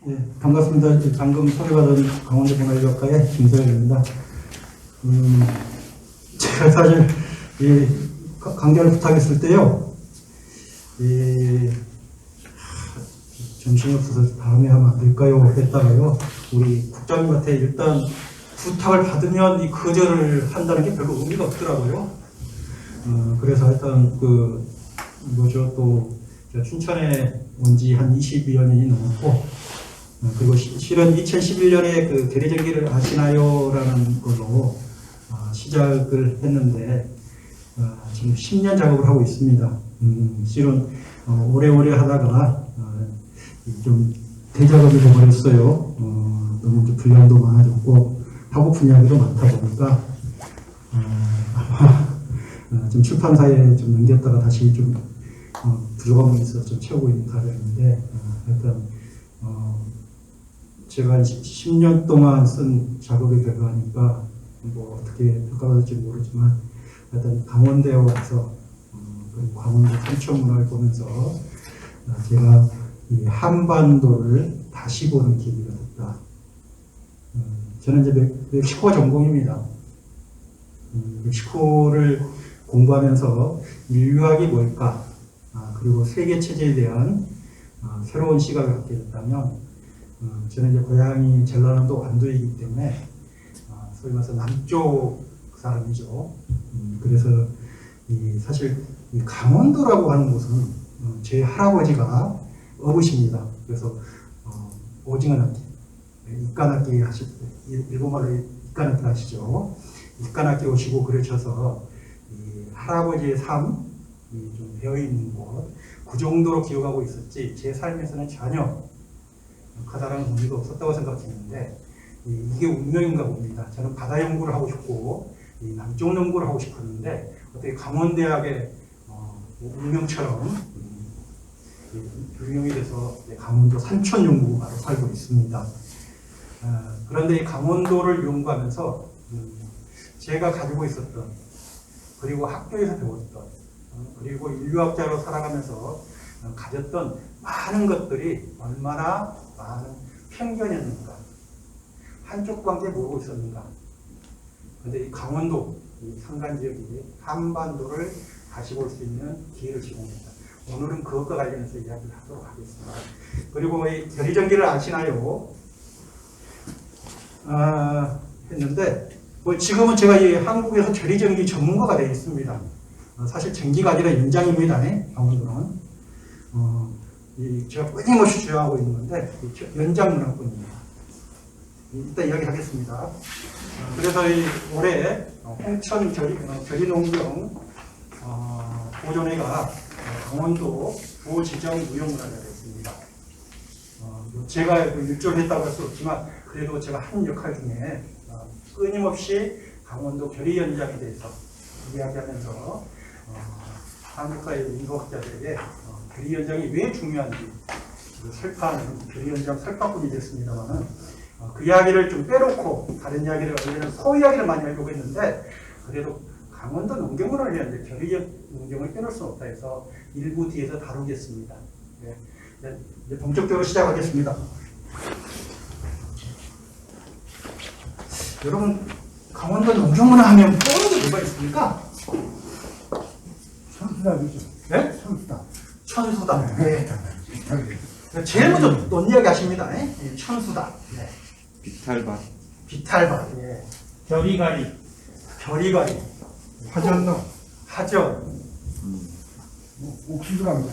예, 반갑습니다. 방금 소개받은 강원도 생활교육과의 김서현입니다. 제가 사실 강좌를 부탁했을 때요, 정신이 없어서 다음에 하면 안 될까요? 했다가요, 우리 국장님한테 일단 부탁을 받으면 이 거절을 한다는 게 별로 의미가 없더라고요. 그래서 일단 또 제가 춘천에 온 지 한 22여 년이 넘었고, 그리고 실은 2011년에 그 대리전기를 아시나요? 라는 걸로 시작을 했는데, 지금 10년 작업을 하고 있습니다. 실은 오래오래 하다가 좀 대작업이 되어버렸어요. 너무 좀 분량도 많아졌고 하고픈 이야기도 많다 보니까 아마 좀 출판사에 좀 넘겼다가 다시 좀 부족함이 있어서 좀 채우고 있는 과정인데, 일단 제가 10년 동안 쓴 작업의 결과니까 뭐 어떻게 평가가 될지 모르지만, 일단 강원대에 와서 강원도 삼천문화를 보면서 제가 이 한반도를 다시 보는 계기가 됐다. 저는 이제 멕시코 전공입니다. 멕시코를 공부하면서 인류학이 뭘까, 그리고 세계 체제에 대한 새로운 시각을 갖게 됐다면, 저는 이제 고향이 전라남도 완도이기 때문에 소위 말해서 남쪽 사람이죠. 그래서 사실 이 강원도라고 하는 곳은 제 할아버지가 어부십니다. 그래서 오징어 낚기, 입가낚기 하실 때, 일본말로 입가낚기 하시죠. 입가낚기 오시고 그러셔서 이 할아버지의 삶이 좀 배어 있는 곳, 그 정도로 기억하고 있었지, 제 삶에서는 전혀 커다란 의미가 없었다고 생각했는데, 이게 운명인가 봅니다. 저는 바다 연구를 하고 싶고 남쪽 연구를 하고 싶었는데, 어떻게 강원대학의 운명처럼 유명이 돼서 강원도 산천 연구가로 살고 있습니다. 그런데 이 강원도를 연구하면서 제가 가지고 있었던, 그리고 학교에서 배웠던, 그리고 인류학자로 살아가면서 가졌던 많은 것들이 얼마나 많은 편견이었는가, 한쪽 관계 모르고 있었는가. 그런데 이 강원도, 이 산간지역이 한반도를 다시 볼 수 있는 기회를 제공했다. 오늘은 그것과 관련해서 이야기를 하도록 하겠습니다. 그리고 이 대리전기를 아시나요? 했는데, 지금은 제가 이 한국에서 대리전기 전문가가 되어 있습니다. 사실 전기가 아니라 연장입니다. 강원도는. 제가 끊임없이 주장하고 있는 건데, 연장 문화권입니다. 이따 이야기하겠습니다. 그래서 올해 홍천 결의농경 보존회가 강원도 부호지정 무형문화재가 됐습니다. 제가 일조했다고 할 수 없지만, 그래도 제가 한 역할 중에 끊임없이 강원도 결의 연장에 대해서 이야기하면서 한국사의 인문학자들에게 결의 연장이 왜 중요한지 설파하는 결의 연장 설파꾼이 됐습니다만은, 그 이야기를 좀 빼놓고 다른 이야기를 원래는 소이야기를 많이 하려고 했는데, 그래도 강원도 농경문화를 위한데 결의 농경을 빼놓을 수 없다 해서 일부 뒤에서 다루겠습니다. 이제 본격적으로 시작하겠습니다. 여러분, 강원도 농경문화 하면 떠오르는 게 뭐가 있습니까? 천수답이죠. 네? 천수답. 천수답. 네. 제일 먼저 논 이야기 하십니다. 천수답. 네. 비탈밭. 비탈밭. 예. 별이가리. 별이가리. 화전로. 하전. 옥수수랍니다.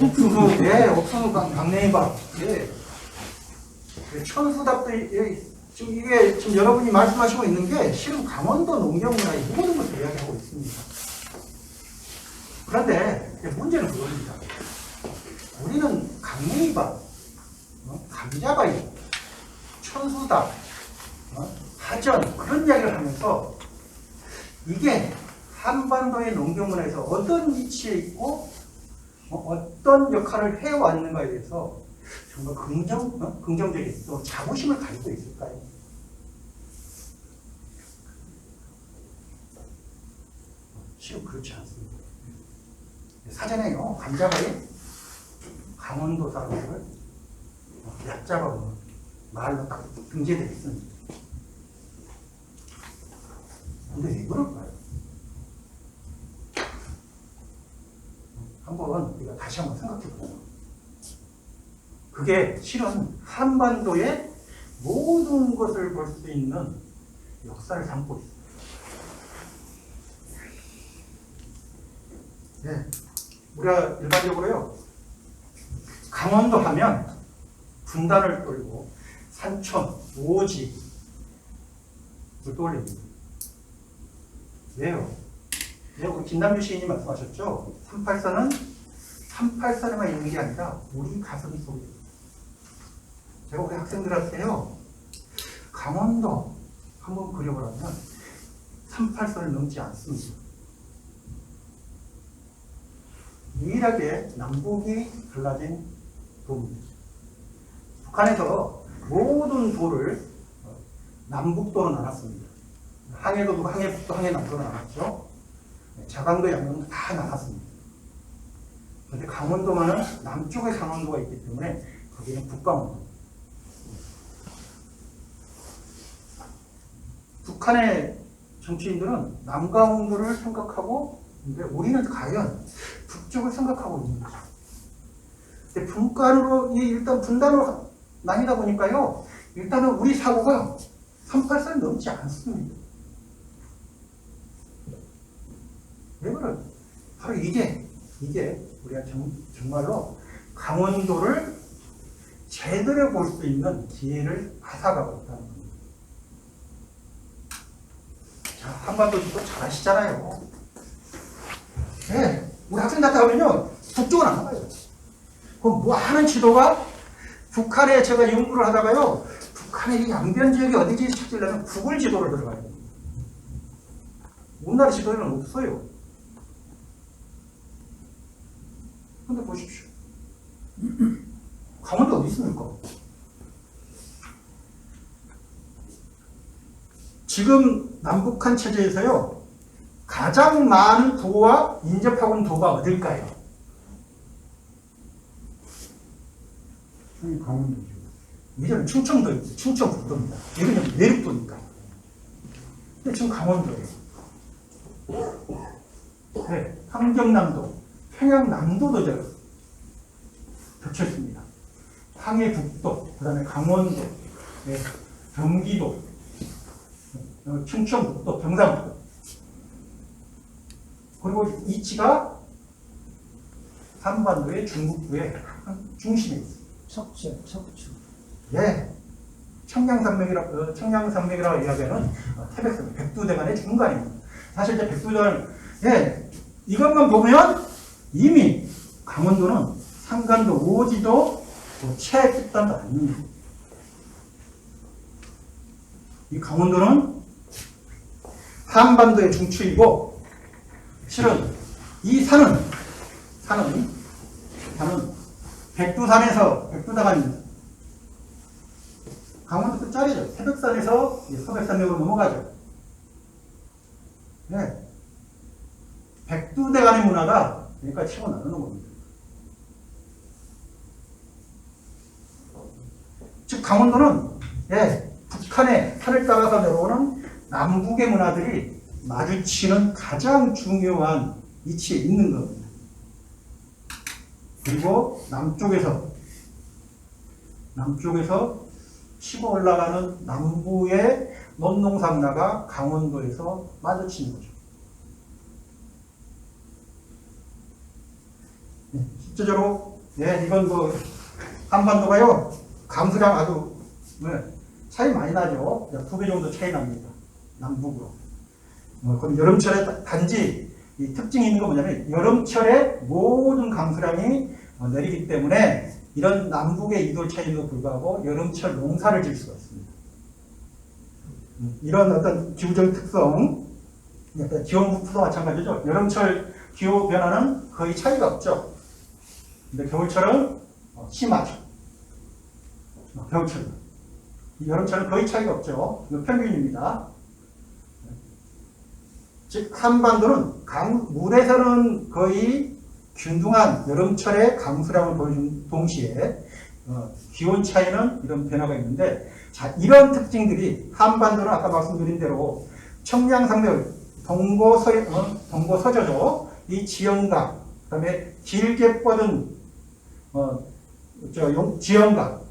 옥수수. 예. 옥수수 강냉이밥. 예. 천수답도 지금 이게 지금 여러분이 말씀하시고 있는 게 실은 강원도 농경문화의 모든 것을 이야기하고 있습니다. 그런데 문제는 그겁니다. 우리는 강냉이밥, 감자바위, 천수답, 하전, 그런 이야기를 하면서 이게 한반도의 농경문화에서 어떤 위치에 있고 어떤 역할을 해왔는가에 대해서 정말 긍정적인 또 자부심을 가지고 있을까요? 실은 그렇지 않습니다. 사전에요, 감자바위, 강원도 사람들 약자가 말로 딱 등재되어 있습니다. 근데 왜 그럴까요? 한번 우리가 다시 한번 생각해 보죠. 그게 실은 한반도의 모든 것을 볼 수 있는 역사를 담고 있습니다. 네. 우리가 일반적으로요, 강원도 하면 분단을 떠올리고 산천, 오지를 떠올립니다. 왜요? 우리 김남주 시인이 말씀하셨죠? 384는 384에만 있는 게 아니라 우리 가슴 속에 있습니다. 제가 우리 학생들한테요, 강원도 한번 그려보라면 384를 넘지 않습니다. 유일하게 남북이 갈라진 도입니다. 북한에서 모든 도를 남북도로 나눴습니다. 항해도도 항해북도, 항해남도로 나눴죠. 자강도, 양양도 다 나눴습니다. 그런데 강원도만은 남쪽에 강원도가 있기 때문에 거기는 북강원도. 북한의 정치인들은 남강원도를 생각하고, 근데 우리는 과연 북쪽을 생각하고 있는 거죠. 근데 분간으로, 일단 분단으로 나뉘다 보니까요, 일단은 우리 사고가 384를 넘지 않습니다. 왜 그럴까요? 바로 이게 우리가 정말로 강원도를 제대로 볼 수 있는 기회를 앗아가고 있다는 겁니다. 자, 한반도도 또 잘 아시잖아요. 네, 우리 학생한테 하면요, 북쪽은 안 나가요. 그럼 뭐 하는 지도가, 북한에 제가 연구를 하다가요, 북한의 이 양변 지역이 어디지 찾으려면 구글 지도를 들어가야 됩니다. 우리나라 지도에는 없어요. 근데 보십시오. 강원도 어디 있습니까? 지금 남북한 체제에서요, 가장 많은 도와 인접하고 있는 도가 어딜까요? 강원도죠. 예전에 충청도였죠. 충청북도입니다. 이거는 내륙도니까. 근데 지금 강원도예요. 네, 함경남도, 평양남도도 겹쳐 있습니다. 항해북도, 그 다음에 강원도, 네, 경기도, 충청북도, 경상북도. 그리고 이치가 한반도의 중북부의 중심에 있습니다. 척추. 예. 청량산맥이라고 이야기하는 태백산, 백두대간의 중간입니다. 사실 이제 백두대간, 예, 이것만 보면 이미 강원도는 산간도, 오지도, 최 끝단도 아닙니다. 이 강원도는 한반도의 중추이고, 실은 이 산은 백두대간입니다. 강원도 끝자리죠. 태백산에서 서백산맥으로 넘어가죠. 네. 백두대간의 문화가 여기까지 치고 나가는 겁니다. 즉 강원도는, 예, 북한의 산을 따라서 내려오는 남북의 문화들이 마주치는 가장 중요한 위치에 있는 겁니다. 그리고 남쪽에서 치고 올라가는 남부의 논농산나가 강원도에서 마주치는 거죠. 네, 실제적으로, 네, 이건 한반도가요, 강수량 아주, 네, 차이 많이 나죠. 2배 정도 차이 납니다. 남북으로. 그럼 여름철에 단지 이 특징이 있는 건 뭐냐면, 여름철에 모든 강수량이 내리기 때문에 이런 남북의 이도 차이에도 불구하고 여름철 농사를 질 수가 있습니다. 이런 어떤 기후적 특성, 기온부도 마찬가지죠. 여름철 기후 변화는 거의 차이가 없죠. 근데 겨울철은 심하죠. 겨울철은. 여름철은 거의 차이가 없죠. 이거 평균입니다. 즉 한반도는 물에서는 거의 균등한 여름철의 강수량을 보여준 동시에 기온 차이는 이런 변화가 있는데, 자, 이런 특징들이 한반도는 아까 말씀드린 대로 청량산맥, 동고서저죠. 이 지형각, 그 다음에 길게 뻗은 지형각,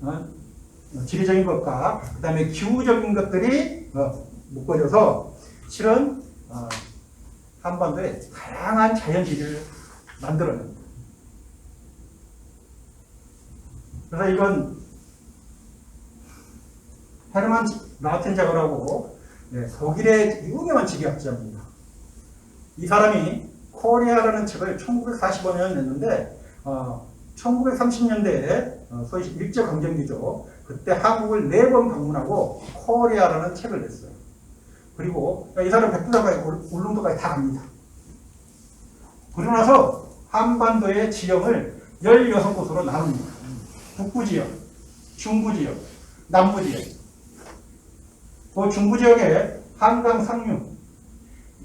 지리적인 것과 그 다음에 기후적인 것들이 묶어져서 실은 한반도에 다양한 자연지리를 만들어냅니다. 그래서 이건 헤르만 라우텐자거라고 독일의 유명한 지리학자입니다. 이 사람이 코리아라는 책을 1945년에 냈는데 1930년대에 소위 일제강점기죠. 그때 한국을 4번 방문하고 코리아라는 책을 냈어요. 그리고 이 사람 백두산까지 울릉도까지 다 갑니다. 그러고 나서 한반도의 지형을 16곳으로 나눕니다. 북부지역, 중부지역, 남부지역. 그 중부지역에 한강 상류,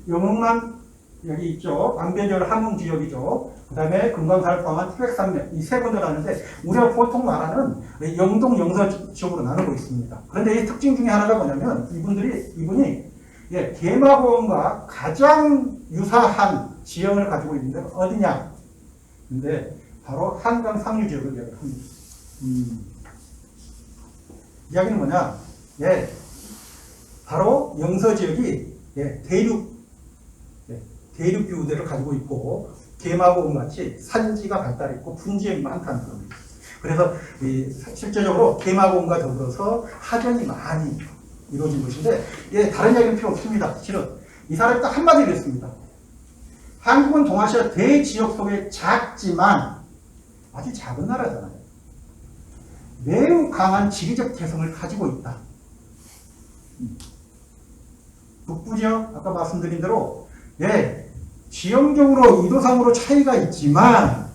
영흥만 여기 있죠. 안배절 함흥 지역이죠. 그 다음에 금강산을 포함한 티백산맥, 이 세 군데를 하는데 우리가 보통 말하는 영동, 영서 지역으로 나누고 있습니다. 그런데 이 특징 중에 하나가 뭐냐면 이분이 계마고원과 가장 유사한 지형을 가지고 있는데 어디냐? 근데 바로 한강 상류 지역을 이야기합니다. 이야기는 뭐냐? 바로 영서 지역이 대륙 기후대를 가지고 있고 계마고원 같이 산지가 발달했고 분지역이 많다는 겁니다. 그래서 실제적으로 계마고원과 더불어서 하전이 많이 이루어진 것인데 다른 이야기는 필요 없습니다. 실은 이 사람이 딱 한마디를 했습니다. 한국은 동아시아 대지역 속에 작지만 아주 작은 나라잖아요. 매우 강한 지리적 개성을 가지고 있다. 북부지역 아까 말씀드린 대로 지형적으로 이도상으로 차이가 있지만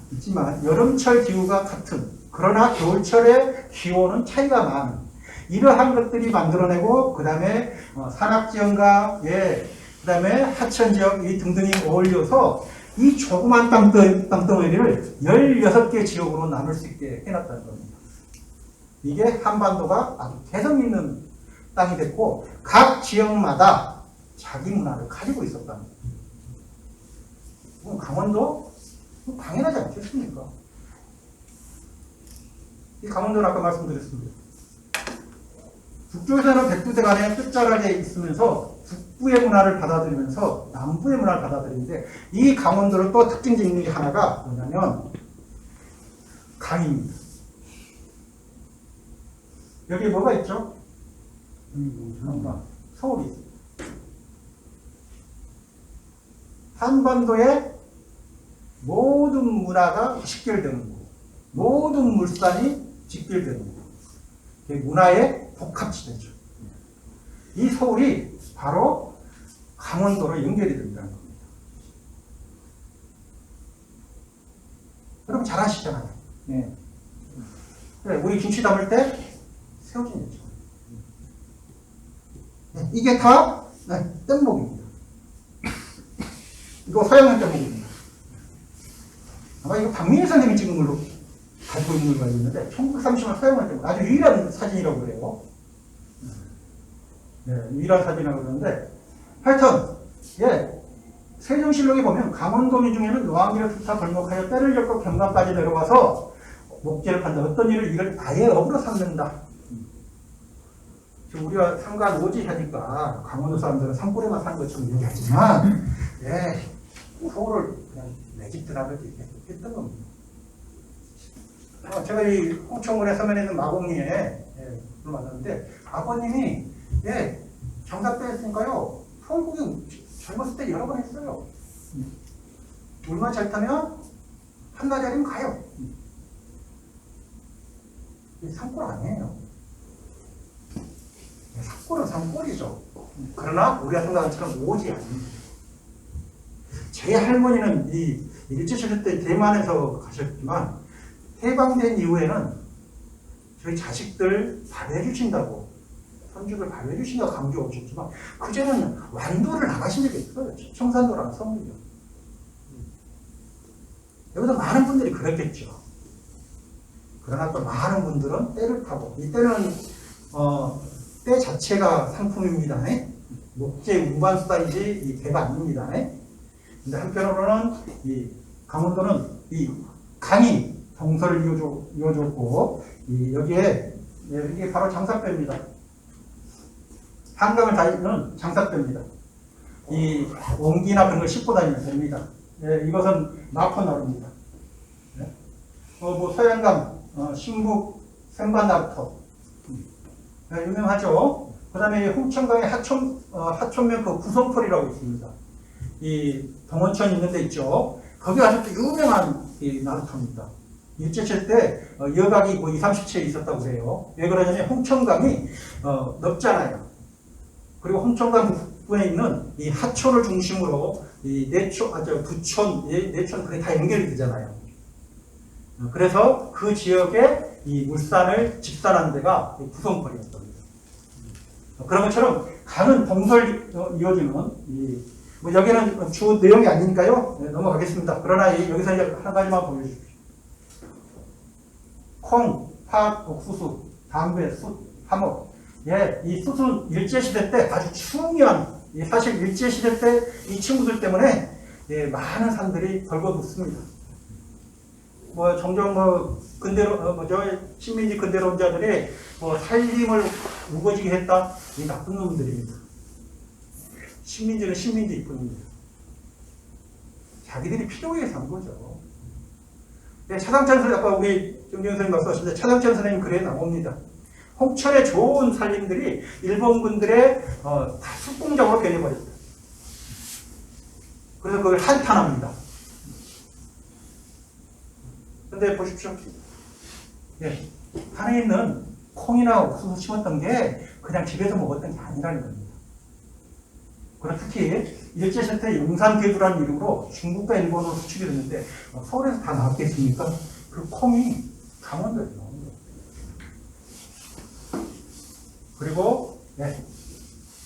여름철 기후가 같은, 그러나 겨울철의 기온은 차이가 많은 이러한 것들이 만들어내고 그 다음에 산악지형과 그 다음에 하천지역 등등이 어울려서 이 조그만 땅덩어리를 16개 지역으로 나눌 수 있게 해놨다는 겁니다. 이게 한반도가 아주 개성 있는 땅이 됐고 각 지역마다 자기 문화를 가지고 있었다는 겁니다. 강원도? 당연하지 않겠습니까? 이 강원도는 아까 말씀드렸습니다. 북쪽에서는 백두대간에 끝자락에 있으면서 북부의 문화를 받아들이면서 남부의 문화를 받아들이는데 이 강원도를 또 특징적인 게 하나가 뭐냐면 강입니다. 여기 뭐가 있죠? 서울이 있습니다. 한반도의 모든 문화가 직결되는 곳, 모든 물산이 직결되는 곳, 문화의 복합지대죠. 이 서울이 바로 강원도로 연결이 된다는 겁니다. 여러분 잘 아시잖아요. 우리 김치 담을 때 새우젓이죠. 이게 다 뗏목입니다. 이거 서양의 뗏목입니다. 아마 이거 박민희 선생님이 찍은 걸로 가지고 있는 걸로 알고 있는데 1930년 서양의 뗏목, 아주 유일한 사진이라고 그래요. 유일한 사진이라고 그러는데 하여튼 세종실록에 보면 강원도민 중에는 노안기를 뚫다 벌목하여 때를 겪고 경감까지 내려와서 목재를 판다. 어떤 일을 아예 업으로 삼는다. 지금 우리가 상관 오지 하니까 강원도 사람들은 산골에만 사는 것처럼 얘기하지만 서울을 그냥 내 집 드라를 했던 겁니다. 제가 이 홍천군에 서면에 있는 마곡리에 만났는데 아버님이 정답대 했으니까요 서울 구경 젊었을 때 여러 번 했어요. 물만 잘 타면 한나절이면 가요. 산골 아니에요. 산골은 산골이죠. 그러나 우리가 생각한 것처럼 오지 않습니다. 제 할머니는 이 일제시대 때 대만에서 가셨지만 해방된 이후에는 저희 자식들 밥해 주신다고, 손주들 밥해 주신다고 강조 오셨지만 그제는 완도를 나가신 적이 있어요. 청산도라는 섬을요. 여기서 많은 분들이 그랬겠죠. 그러나 또 많은 분들은 때를 타고, 이 때는 때 자체가 상품입니다. 목재 운반수단이지 이 배가 아닙니다. 근데 한편으로는 이 강원도는 이 강이 동서를 이어줬고, 여기에 이게 바로 장사뼈입니다. 한강을 다니는 장사뼈입니다. 이 옹기나 그런 걸 싣고 다니면 됩니다. 이것은 마포나루입니다. 뭐 서양강, 신북, 생반나루터 유명하죠. 그 다음에 홍천강의 하천면 그 구성풀이라고 있습니다. 이 동원천 있는 데 있죠. 거기 아주 또 유명한 이 나루터입니다. 일제시대 때 여각이 뭐 20, 30채 있었다고 그래요. 왜 그러냐면 홍천강이 넓잖아요. 그리고 홍천강 북부에 있는 이 하천을 중심으로 이 부천, 내천 그게 다 연결이 되잖아요. 그래서 그 지역에 이 물산을 집산하는 데가 구성벌이었던 거예요. 그런 것처럼 강은 동설 이어지는 뭐 여기는 주 내용이 아니니까요. 넘어가겠습니다. 그러나 여기서 이제 한 가지만 보여주십시오. 콩, 팥, 옥수수, 담배, 숯, 함옥. 이 숯은 일제시대 때 아주 중요한, 사실 일제시대 때 이 친구들 때문에 많은 산들이 벌거벗습니다. 종종 식민지 근대론자들이 살림을 우거지게 했다. 이 나쁜 놈들입니다. 식민지는 식민지일 뿐입니다. 자기들이 필요에 의해서 한 거죠. 차상찬 선생님, 아까 우리 정경 선생님 말씀하셨는데, 차상찬 선생님 글에 나옵니다. 홍천의 좋은 살림들이 일본군들의 다 숙공적으로 변해버렸다. 그래서 그걸 한탄합니다. 근데 보십시오. 안에 있는 콩이나 옥수수 심었던 게 그냥 집에서 먹었던 게 아니라는 겁니다. 그리고 특히 일제시대 때 용산대두라는 이름으로 중국과 일본으로 수출이 됐는데 서울에서 다 나왔겠습니까? 그 콩이 강원도에서 나온 거예요. 그리고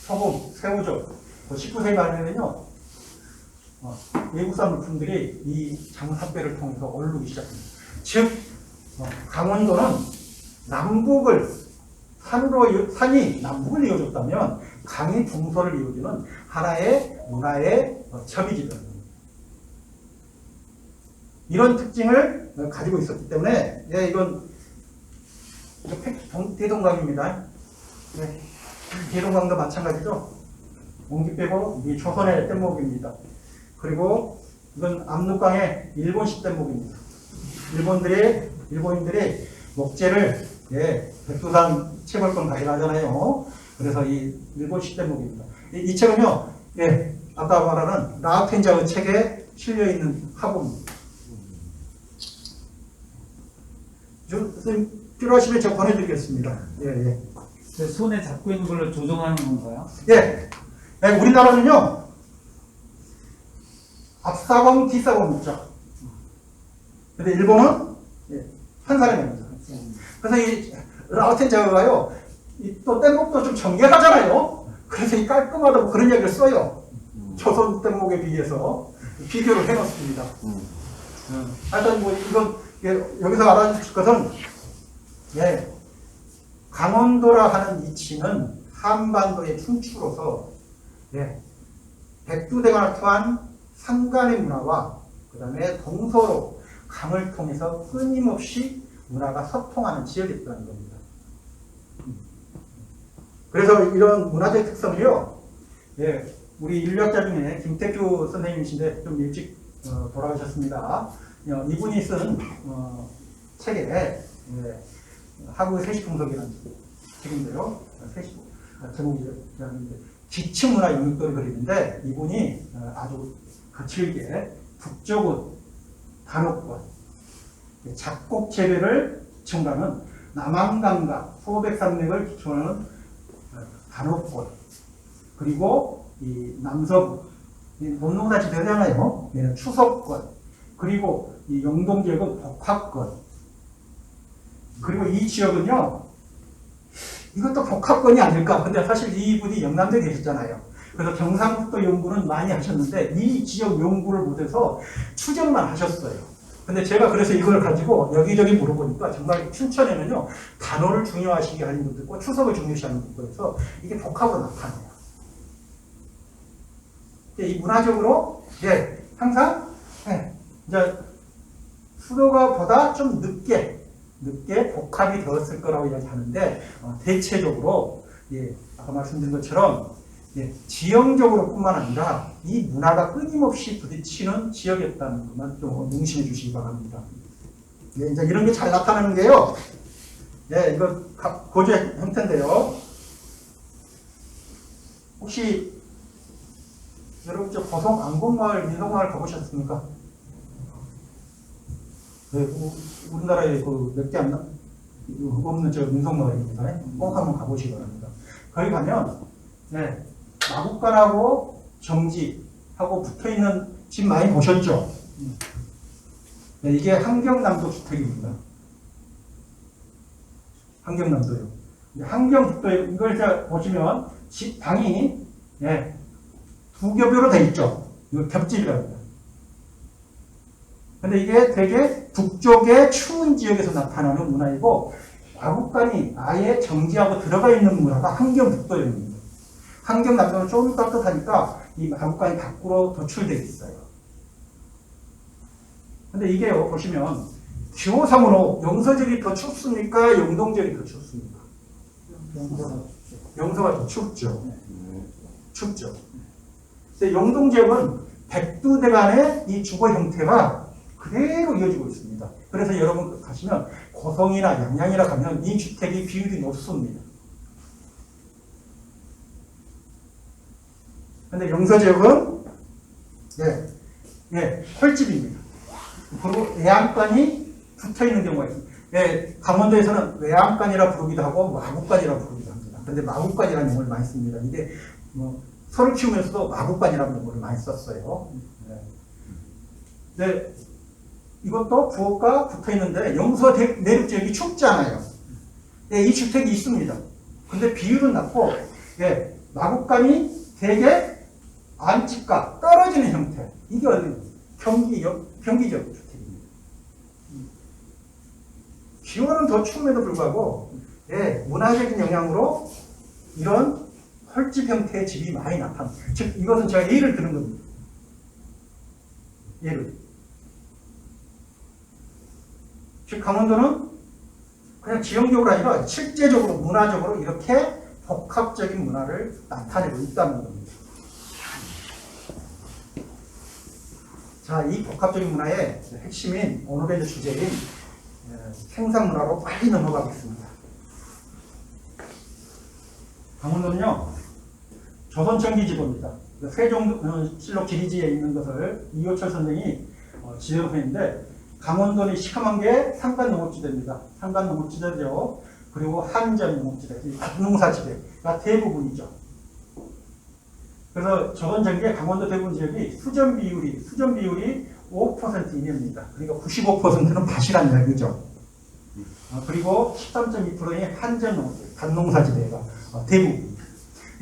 소금, 새우젓 19세기 말에는요 외국산 물품들이 이 장사배를 통해서 오르기 시작합니다. 즉 강원도는 산이 남북을 이어줬다면 강이 동서를 이어주는 하나의 문화의 첩이지. 이런 특징을 가지고 있었기 때문에 이건 대동강입니다. 대동강도 마찬가지죠. 옹기 빼고 이 조선의 뗏목입니다. 그리고 이건 압록강의 일본식 뗏목입니다. 일본인들이 목재를 백두산 채벌권 가져가잖아요. 그래서 이 일본식 뗏목입니다. 이 책은요, 아까 말하는 라우텐자의 책에 실려있는 화보입니다. 선생님, 필요하시면 제가 보내드리겠습니다. 손에 잡고 있는 걸로 조종하는 건가요? 우리나라는요, 앞사공, 뒷사공 있죠. 근데 일본은 한 사람입니다. 그래서 이 라우텐자가요, 또 뗏목도 좀 정결하잖아요. 그래서 이 깔끔하다고 그런 얘기를 써요. 조선 뗏목에 비해서 비교를 해놓습니다. 하여튼 이건 여기서 알아주실 것은 강원도라 하는 이치는 한반도의 충축으로서 백두대간을 통한 산간의 문화와 그 다음에 동서로 강을 통해서 끊임없이 문화가 소통하는 지역이었다는 겁니다. 그래서 이런 문화적 특성이요, 우리 인류학자 중에 김태규 선생님이신데 좀 일찍 돌아가셨습니다. 이분이 쓴 책에 하구의 세시풍속이라는 책인데요. 제목이 기층문화 영역도를 그리는데 이분이 아주 거칠게 북쪽은 단옥권, 작곡 재배를 첨가하는 남한강과 소백산맥을 기초하는 단옥권, 그리고 이 남서부, 논농사 지대잖아요. 얘는 추석권, 그리고 이 영동 지역은 복합권, 그리고 이 지역은요, 이것도 복합권이 아닐까. 근데 사실 이분이 영남대에 계셨잖아요. 그래서 경상북도 연구는 많이 하셨는데 이 지역 연구를 못해서 추정만 하셨어요. 근데 제가 그래서 이걸 가지고 여기저기 물어보니까 정말 춘천에는요, 단어를 중요하시게 하는 분도 있고, 추석을 중요시하는 분도 있어서 이게 복합으로 나타나요. 이 문화적으로, 예, 항상, 예, 이제 수도가 보다 좀 늦게 복합이 되었을 거라고 이야기하는데, 대체적으로, 예, 아까 말씀드린 것처럼, 예, 지형적으로 뿐만 아니라 이 문화가 끊임없이 부딪히는 지역이었다는 것만 좀 명심해 주시기 바랍니다. 예, 이제 이런 게 잘 나타나는 게요. 예, 이거 고제 형태인데요. 혹시 여러분 저 고성 안국마을, 민속마을 가보셨습니까? 네, 우리나라에 그 몇 개 없는 저 민속마을입니다. 꼭 한번 가보시기 바랍니다. 거기 가면, 네, 마국간하고 정지하고 붙어있는 집 많이 보셨죠? 네, 이게 한경남도 주택입니다. 한경남도요. 한경북도에 이걸 자 보시면 집 방이, 네, 두 겹으로 돼 있죠. 이거 겹집이라고 합니다. 근데 이게 되게 북쪽의 추운 지역에서 나타나는 문화이고, 마국간이 아예 정지하고 들어가 있는 문화가 한경북도입니다. 한경남도는 좀 따뜻하니까 이 마국간이 밖으로 도출되어 있어요. 근데 이게요, 보시면 기호상으로 영서지역이 더 춥습니까? 영동지역이 더 춥습니까? 영서가 더 춥죠. 춥죠. 근데 영동지역은 백두대간의 이 주거 형태가 그대로 이어지고 있습니다. 그래서 여러분 가시면 고성이나 양양이라 가면 이 주택이 비율이 높습니다. 근데 영서지역은, 헐집입니다. 그리고 외양간이 붙어 있는 경우가 있습니다. 예, 강원도에서는 외양간이라 부르기도 하고 마국간이라 부르기도 합니다. 근데 마국간이라는 용어를 많이 씁니다. 이게 소를 키우면서도 마국간이라는 용어를 많이 썼어요. 네, 이것도 부엌과 붙어 있는데 영서 내륙 지역이 춥잖아요. 예, 이 주택이 있습니다. 근데 비율은 낮고, 예, 마국간이 되게 안집과 떨어지는 형태. 이게 경기적 주택입니다. 기온은 더 추움에도 불구하고, 예, 문화적인 영향으로 이런 헐집 형태의 집이 많이 나타납니다. 즉, 이것은 제가 예를 드는 겁니다. 예를. 즉, 강원도는 그냥 지형적으로 아니라 실제적으로 문화적으로 이렇게 복합적인 문화를 나타내고 있다는 겁니다. 자, 이 복합적인 문화의 핵심인 오늘의 주제인 생산문화로 빨리 넘어가겠습니다. 강원도는요, 조선청기지도입니다. 세종실록 지리지에 있는 것을 이호철 선생이 지도로 했는데, 강원도는 시커먼 게 산간농업지대입니다. 산간농업지대죠. 그리고 한전농업지대, 농사지대가 대부분이죠. 그래서 조선 전기의 강원도 대부분 지역이 수전 비율이 5% 이내입니다. 그러니까 95%는 밭이란 이야기죠. 그리고 13.2%의 한전농업지대, 단농사지대가 대부분입니다.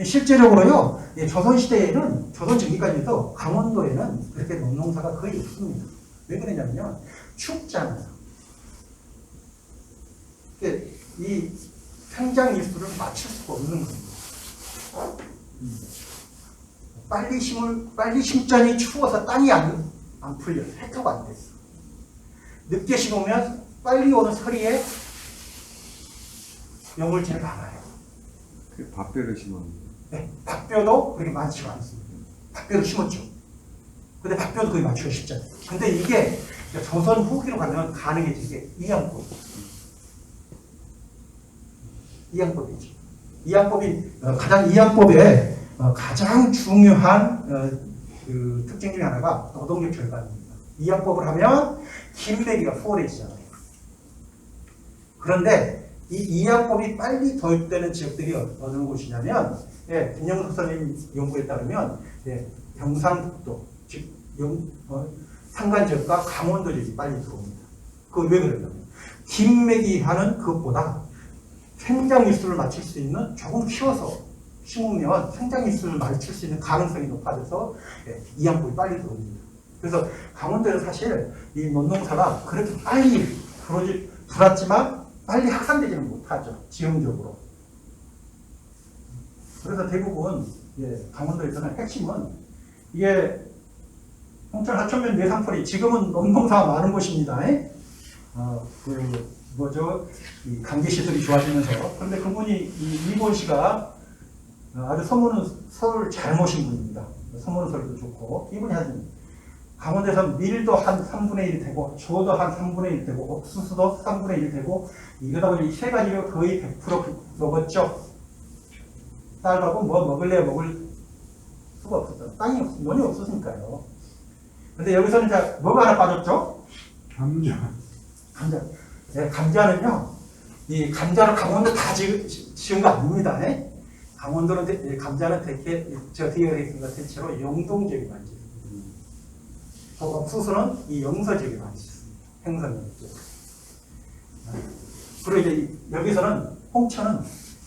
실제적으로요, 조선시대에는, 조선 전기까지도 강원도에는 그렇게 농사가 거의 없습니다. 왜 그러냐면요, 춥잖아요. 이 생장 일수를 맞출 수가 없는 겁니다. 빨리 심자니 추워서 땅이 안 풀려요. 해토가 안 됐어. 늦게 심으면 빨리 오는 서리에 영울질을 많아요. 그 밥벼를 심었는데. 네, 밥벼도 그렇게 많지가 않습니다. 밥벼도 심었죠. 근데 밥벼도 거의 맞추기가 쉽잖아요. 근데 이게 조선 후기로 가면 가능해지게 이양법이죠. 이양법의 가장 중요한 그 특징 중에 하나가 노동력 절감입니다. 이양법을 하면 김매기가 수월해지잖아요. 그런데 이 이양법이 빨리 도입되는 지역들이 어느 곳이냐면, 김영석 선생님 연구에 따르면 경상북도, 즉 산간 지역과 강원도 지역이 빨리 들어옵니다. 그거 왜 그러냐면 김매기 하는 그것보다 생장 일수를 맞출 수 있는, 조금 키워서 심으면 생장 일수를 맞출 수 있는 가능성이 높아져서 이양법이 빨리 들어옵니다. 그래서 강원도는 사실 이 논농사가 그렇게 빨리 들어왔지만 빨리 확산되지는 못하죠. 지형적으로. 그래서 대부분 강원도에서는 핵심은 이게 홍천 하천면 내상풀이 지금은 농농사가 많은 곳입니다. 이 관계 시설이 좋아지면서. 그런데 그분이 이본 씨가 아주 소문은 서울 잘 모신 분입니다. 소문은 서울도 좋고 이분이 하신 강원도에서 밀도 한 3분의 1 되고 조도 한 3분의 1 되고 옥수수도 3분의 1 되고 이러다 보니 이 세 가지를 거의 100% 먹었죠. 쌀하고 뭐 먹을래야 먹을 수가 없었죠. 논이 없었으니까요. 근데 여기서는 이제 뭐가 하나 빠졌죠? 감자. 감자는요, 이 감자를 강원도 다 지은 거 아닙니다. 강원도는 감자는 대개 제가 뒤에 하겠습니다. 대체로 영동 지역이 많이 지습니다. 옥수수는 이 영서 지역이 많이 지습니다. 행선 지역. 그리고 이제 여기서는 홍천은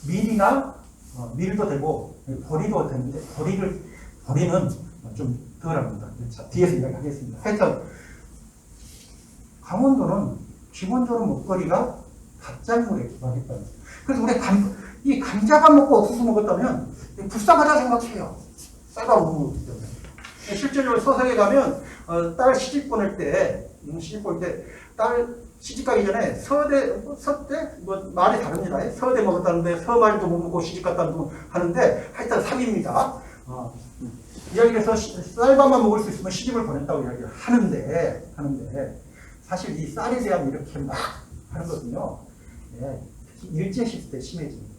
밀이나 밀도 되고 보리도 되는데 보리는 좀 덜합니다. 뒤에서 이야기하겠습니다. 하여튼 강원도는 기본적으로 먹거리가 밭작물에 기반했다. 그래서 우리 이 감자만 먹고 옥수수 먹었다면 불쌍하다 생각해요. 쌀밥 못 먹기 때문에. 실제로 서석에 가면 딸 시집 보낼 때 딸 시집 가기 전에 서대 뭐 말이 다릅니다. 서대 먹었다는데 서말도 못 먹고 시집 갔다는 하는데 하여튼 사기입니다. 이야기해서 쌀밥만 먹을 수 있으면 시집을 보냈다고 이야기를 하는데 사실 이 쌀에 대한 이렇게 막 하는 거거든요. 일제시대 때 심해집니다.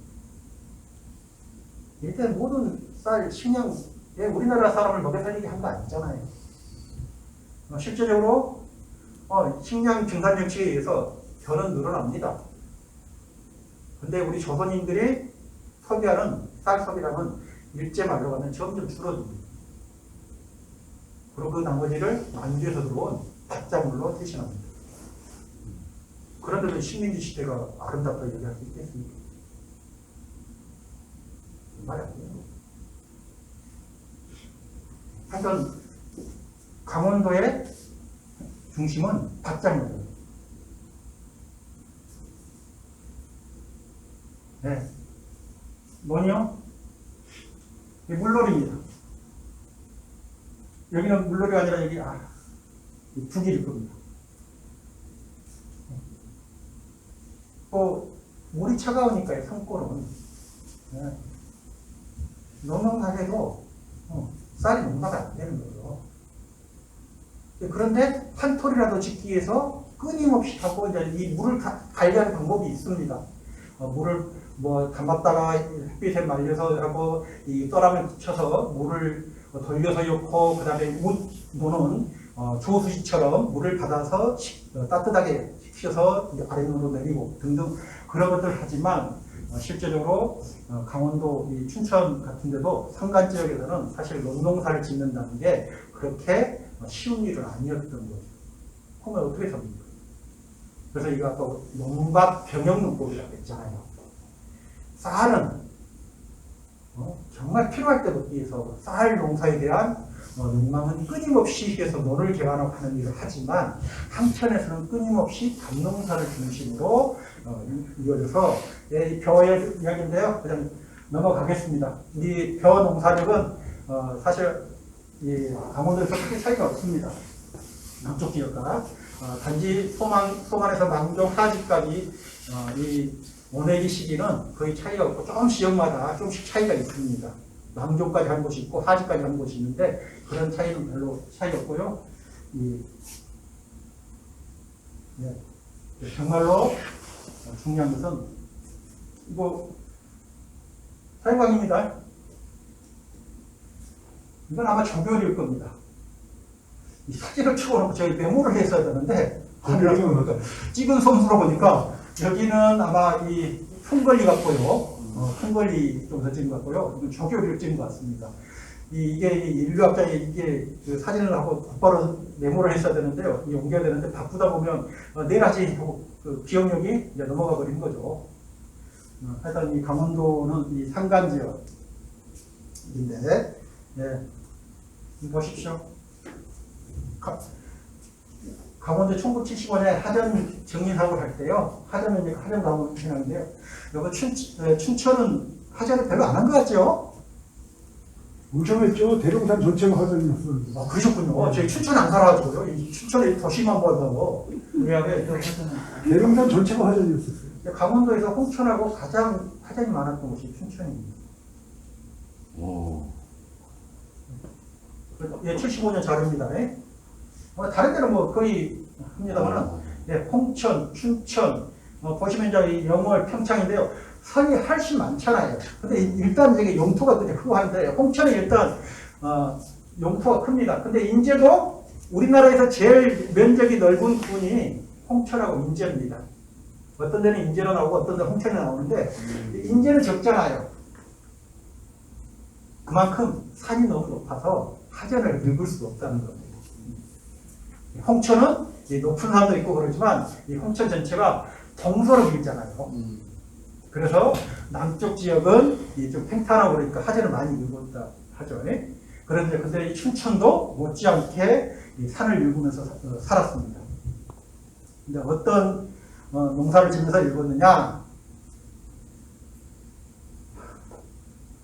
일대 모든 쌀 식량 우리나라 사람을 먹여 살리게 한 거 아니잖아요. 실제적으로 식량 증산 정책에 의해서 결은 늘어납니다. 근데 우리 조선인들이 소비하는 쌀 소비량은 일제 말로 가면 점점 줄어듭니다. 그리고 그 나머지를 만주에서 들어온 밭작물로 대신합니다. 그런데도 식민지 시대가 아름답다고 얘기할 수 있겠습니까? 말이 안 돼요. 하여튼 강원도의 중심은 밭작물입니다. 뭐냐? 물놀이입니다. 여기는 물놀이가 아니라 여기 북일 겁니다. 또 물이 차가우니까요. 산골은 농농하게도 쌀이 농사가 안 되는 거죠. 그런데 한 톨이라도 짓기 위해서 끊임없이 하고 이제 이 물을 관리하는 방법이 있습니다. 물을 뭐 담았다가 햇빛에 말려서 하고 이 떠라면 붙여서 물을 돌려서 넣고 그다음에 노는 조수시처럼 물을 받아서 따뜻하게 식혀서 아래로 내리고 등등 그런 것들을 하지만 실제적으로 강원도 이 춘천 같은 데도 산간 지역에서는 사실 농농사를 짓는다는 게 그렇게 쉬운 일은 아니었던 거죠. 그러면 어떻게 삽니까? 그래서 이거 또 농밥 병영농법이라고 했잖아요. 쌀은 정말 필요할 때 먹기 위해서 쌀 농사에 대한 농망은 끊임없이 해서 논을 개간하는 일을 하지만 한편에서는 끊임없이 감농사를 중심으로 이어져서 벼의 이야기인데요. 그냥 넘어가겠습니다. 이 벼 농사력은 사실 이 강원도에서 크게 차이가 없습니다. 남쪽 지역과 단지 소만에서 망종 하지까지 이 원액이 시기는 거의 차이가 없고 조금 지역마다 조금씩 차이가 있습니다. 망종까지 한 곳이 있고 하지까지 한 곳이 있는데 그런 차이는 별로 차이가 없고요. 정말로 중요한 것은 이거 사회광입니다. 이건 아마 정교일 겁니다. 이 사진을 찍어놓고 저희 메모를 했어야 되는데 찍은 손수로 보니까 여기는 아마 이 풍걸리 같고요. 풍걸리 좀 더 찍은 것 같고요. 이건 조교리를 찍은 것 같습니다. 이게 인류학자에 이게 그 사진을 하고 곧바로 메모를 했어야 되는데요. 이 옮겨야 되는데 바쁘다 보면 내일 아침에 그 기억력이 이제 넘어가 버리는 거죠. 하여튼 이 강원도는 이 산간 지역인데, 보십시오. 강원도 1975년에 하전 정리 사업을 할 때요. 하전은 이제 하전 사업을 진행하는데요. 여기 춘천은 하전을 별로 안 한 것 같죠? 엄청 했죠. 대룡산 전체가 화전이었어요. 아, 그러셨군요. 저희 춘천 안 살아가지고요. 이 춘천에 도시만 봐서 우리하게 대룡산 전체가 화전이었어요. 강원도에서 홍천하고 가장 하전이 많았던 곳이 춘천입니다. 예, 75년 자료입니다. 예. 다른 데는 뭐 거의 합니다만, 예, 홍천, 춘천, 보시면 이제 이 영월, 평창인데요. 산이 훨씬 많잖아요. 근데 일단 이게 영토가 그냥 크고 한데, 홍천이 일단, 영토가 큽니다. 근데 인제도 우리나라에서 제일 면적이 넓은 군이 홍천하고 인제입니다. 어떤 데는 인제로 나오고 어떤 데는 홍천이 나오는데, 인제는 적잖아요. 그만큼 산이 너무 높아서 하전을 늙을 수 없다는 겁니다. 홍천은 높은 산도 있고 그러지만 이 홍천 전체가 동서로 밀잖아요. 그래서 남쪽 지역은 좀 평탄하고 그러니까 하전을 많이 늙었다 하죠. 그런데 근데 이 춘천도 못지않게 이 산을 늙으면서 살았습니다. 근데 어떤 농사를 지면서 늙었느냐?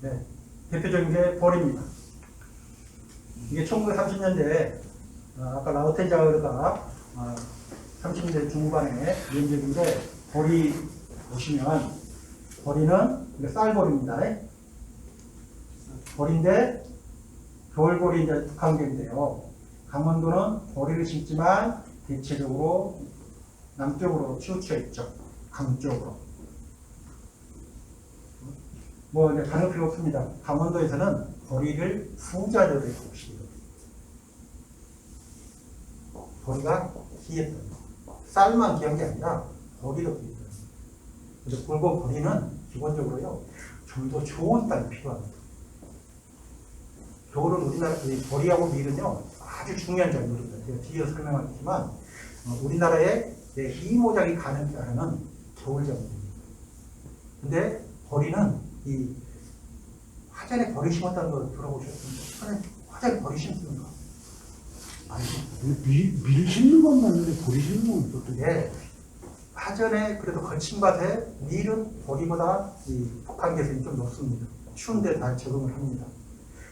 네, 대표적인 게 보리입니다. 이게 1930년대에 아까 라우텐자흐가 30년대 중후반에 면적인데 보리 보시면 보리는 쌀보리입니다. 보리인데 겨울보리 이제 북한계인데요. 강원도는 보리를 심지만 대체적으로 남쪽으로 치우쳐 있죠. 강쪽으로. 뭐 이제 다른 필요 없습니다. 강원도에서는 보리를 부자들의 곡식이에요. 보리가 귀했던 쌀만 귀한 게 아니라 보리도 귀했던. 근데 굵은 보리는 기본적으로요 좀 더 좋은 땅이 필요합니다. 겨울은 우리나라 보리하고 밀은요 아주 중요한 작물입니다. 제가 뒤에서 설명하겠지만 우리나라의 이모작이 가는 나라는 겨울 작물입니다. 근데 보리는 이 화전에 보리 심었다는 걸 들어보셨습니까? 화전에 보리 심습니까? 밀 심는 건 맞는데 보리 심는 건 어떻게? 예. 화전에 그래도 거친 밭에 밀은 보리보다 이 독한 개수이 좀 높습니다. 추운데 다 적응을 합니다.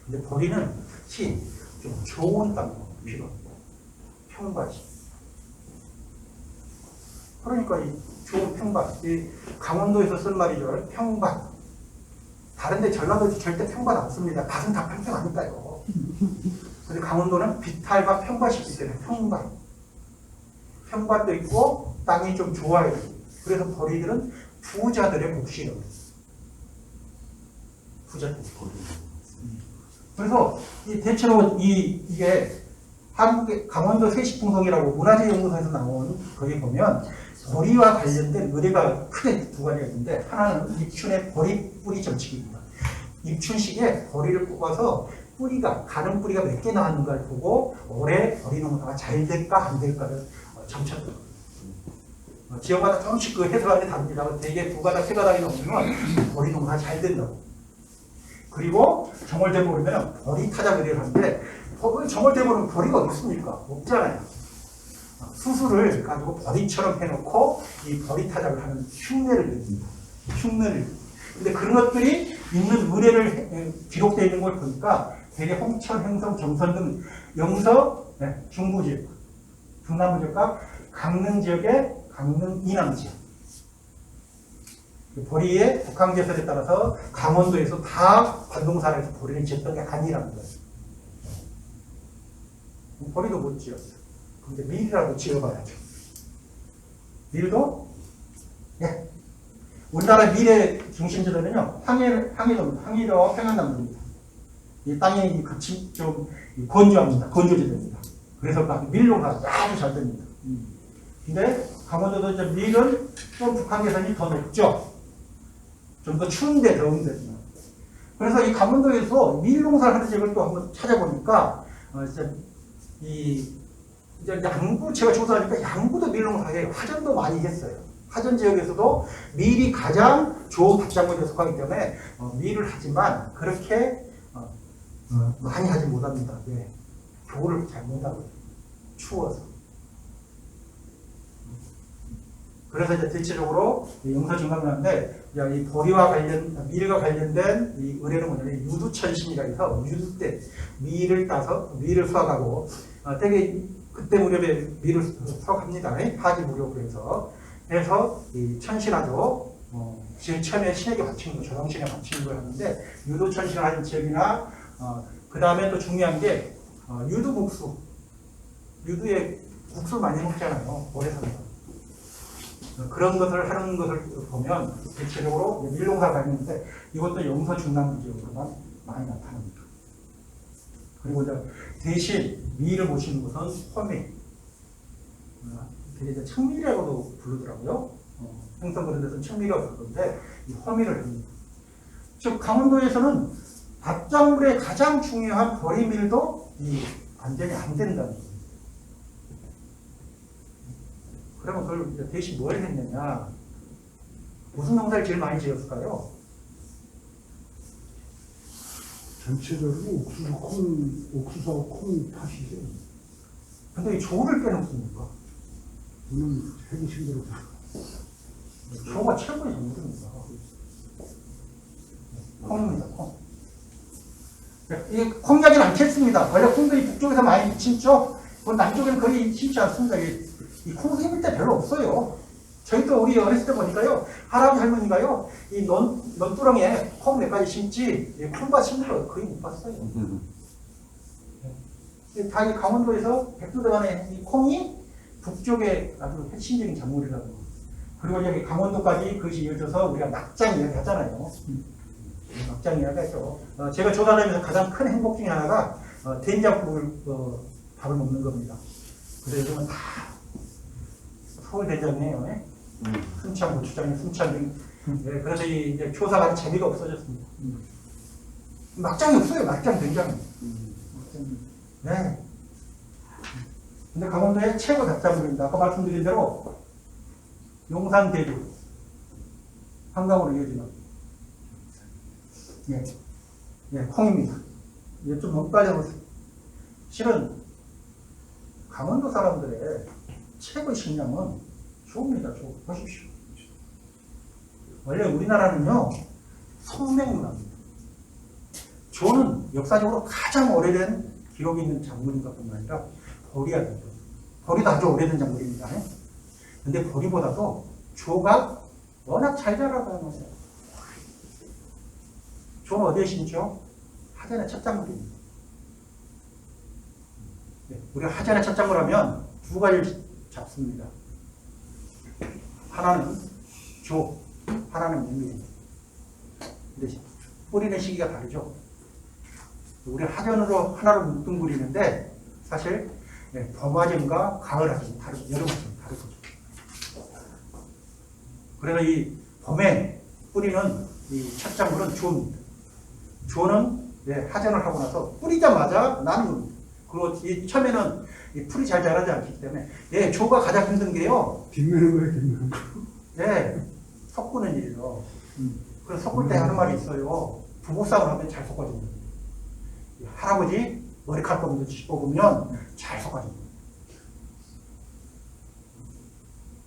근데 보리는 특히 좀 좋은 땅이 필요합니다. 평밭이. 그러니까 이 좋은 평밭, 이 강원도에서 쓴 말이죠. 평밭. 다른데 전라도에서 절대 평밭 안 씁니다. 밭은 다 평평하니까요. 근데 강원도는 비탈과 평밭이 있기 때문에 평밭. 평밭도 있고 땅이 좀 좋아야 됩니다. 그래서 보리들은 부자들의 곡식입니다. 부자들. 그래서 대체로 이게 한국의 강원도 세시풍속이라고 문화재연구소에서 나온 거기 보면 보리와 관련된 의뢰가 크게 두 가지가 있는데 하나는 입춘의 보리 뿌리 정책입니다. 입춘식에 보리를 뽑아서 뿌리가 가는 뿌리가 몇 개 나왔는가를 보고 올해 보리 농사가 잘 될까 안 될까를 점쳤다. 지역마다 조금씩 그 해석하는 게 다릅니다. 대개 두 가닥 세 가닥이 넘으면 보리 농사가 잘 된다고. 그리고 정월되고 그러면 보리 타작 의뢰를 하는데 정월되고는 보리가 어디 있습니까? 없잖아요. 수술을 가지고 보리처럼 해놓고 이 보리 타작을 하는 흉내를 냅니다. 흉내를. 근데 그런 것들이 있는 의뢰를 기록되어 있는 걸 보니까 대개 홍천, 행성, 정선 등 영서, 중부 지역, 중남부 지역과 강릉 지역의 강릉 이남 지역. 보리의 북한계설에 따라서 강원도에서 다 관동산에서 보리를 지었던 게 아니라는 거예요. 보리도 못 지었어요. 근데 밀이라도 지어봐야죠. 밀도? 예. 우리나라 밀의 중심지대는요, 항해도 평안남도입니다. 이 땅이 좀 건조합니다. 건조지대입니다. 그래서 밀농사가 아주 잘 됩니다. 근데 강원도도 이제 밀은 좀 북한계선이 더 높죠. 좀 더 추운데 더운데. 그래서 이 강원도에서 밀농사를 하는 지역을 또 한번 찾아보니까 이제 양구 제가 조사하니까 양구도 밀농사에 화전도 많이 했어요. 화전 지역에서도 밀이 가장 좋은 밭작물에 속하기 때문에 밀을 하지만 그렇게 많이 하지 못합니다. 왜? 교를 잘 못하고요. 추워서. 그래서 이제 대체적으로 용서 증강하는데 이 보리와 밀과 관련된 이 의뢰는 뭐냐면 유두천신이라 해서 유두 때 밀을 따서 밀을 수확하고 되게 그때 무렵에 밀을 수확합니다. 하지 무렵으로 해서 이 천신하죠. 제일 처음에 신에게 바치는 거, 조정신에 바치는 걸 하는데 유두천신을 하는 지역이나 그 다음에 또 중요한 게 유두국수, 유두에 국수 많이 먹잖아요. 오래 살면. 그런 것을 하는 것을 보면 대체적으로 밀농사가 있는데 이것도 용서 중남 지역으로만 많이 나타납니다. 그리고 이제 대신 미를 보시는 것은 화밀, 되게 이제 청밀이라고도 부르더라고요. 행성 그런 데서는 청밀이라고 부르는데 이 화밀을 합니다. 즉 강원도에서는 밭작물의 가장 중요한 보리밀도 이 안전이 안 된다는 거예요. 그러면 그걸 이제 대신 뭘 했느냐? 무슨 농사를 제일 많이 지었을까요? 전체적으로 옥수수하고 콩 탓이죠. 근데 이 조를 빼놓습니까? 저는 하기 힘들어서. 조가 최고의 작물입니다. 콩입니다, 콩. 이 콩야기는 않겠습니다. 원래 콩도 이 북쪽에서 많이 심죠? 남쪽에는 거의 심지 않습니다. 이 콩 심을 때 별로 없어요. 저희도 우리 어렸을 때 보니까요, 할아버지 할머니가요, 이 논두렁에 콩 몇 가지 심지, 콩밭 심는 거 거의 못 봤어요. 다 이 강원도에서 백두대간의 이 콩이 북쪽에 아주 핵심적인 작물이라고. 그리고 여기 강원도까지 그것이 이어져서 우리가 막장 이야기 하잖아요. 막장 이야기 하죠. 제가 조사하면서 가장 큰 행복 중에 하나가 된장국을 밥을 먹는 겁니다. 그래서 요즘은 다 서울 된장이에요. 순창, 고추장에 순창 등. 네, 그래서 이제 조사가 재미가 없어졌습니다. 막장이 없어요. 막장 된장이. 네. 근데 강원도의 최고 잡작물입니다. 아까 말씀드린 대로 용산, 대구, 한강으로 이어지는 콩입니다. 이게 좀 너무 빠져보세요. 실은 강원도 사람들의 최고의 식량은 조입니다. 조. 보십시오. 원래 우리나라는요, 성맹문화입니다. 조는 역사적으로 가장 오래된 기록이 있는 작물인가 뿐만 아니라 보리가 되죠. 보리도 아주 오래된 작물입니다. 근데 보리보다도 조가 워낙 잘 자라다는 거예요. 조는 어디에 심죠? 하전의 첫 작물입니다. 우리가 하전의 첫 작물 하면 두 가지를 잡습니다. 하나는 조, 하나는 밀밀입니다. 근데 뿌리는 시기가 다르죠. 우리 하전으로 하나로 뭉뚱그리는데 사실 봄하전과 가을하전, 여름하전 다르죠. 그래서 이 봄에 뿌리는 이 첫 작물은 조입니다. 조는 하전을 하고 나서 뿌리자마자 나는 겁니다. 그리고 이 처음에는 이 풀이 잘 자라지 않기 때문에 조가 가장 힘든 게요. 뒷면은 거예요, 뒷면은 거. 섞는 일이죠. 그래서 섞을 때 하는 말이 있어요. 부부싸움을 하면 잘 섞어집니다. 할아버지 머리카락 뽑으면 잘 섞어집니다.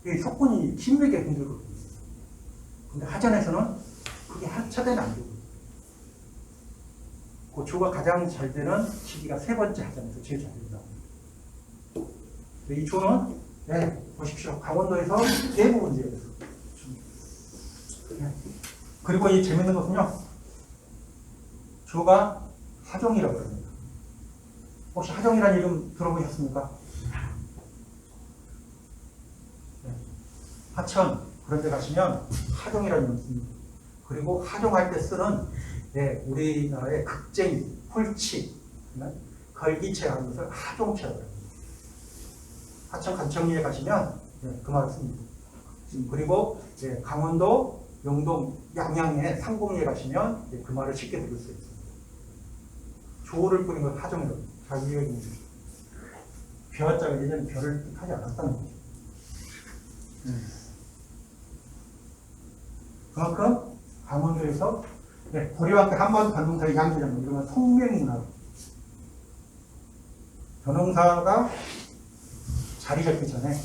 이 섞은이 힘들게 힘들거든요. 근데 하전에서는 그게 한차대는 안 되고, 그 조가 가장 잘 되는 시기가 세 번째 하전에서 제일 잘 된다. 이 조는 보십시오. 강원도에서 대부분 지역에서. 그리고 이 재밌는 것은요, 조가 하종이라고 합니다. 혹시 하종이라는 이름 들어보셨습니까? 하천 그런 데 가시면 하종이라는 이름 씁니다. 그리고 하종할 때 쓰는 우리나라의 극쟁이, 홀치, 걸기체 하는 것을 하종체라고 합니다. 하천 간청리에 가시면 그 말을 씁니다. 그리고 강원도 영동 양양의 상공리에 가시면 그 말을 쉽게 들을 수 있습니다. 조를 뿌린 걸 하종이라고 합니다. 잘 이해해 주십시오. 벼자가 예전에 벼를 뜻하지 않았다는 거죠. 그만큼 강원도에서 보리와 함께 한반도 변농사의 양조장, 이런 성맹문화. 변농사가 자리 잡기 전에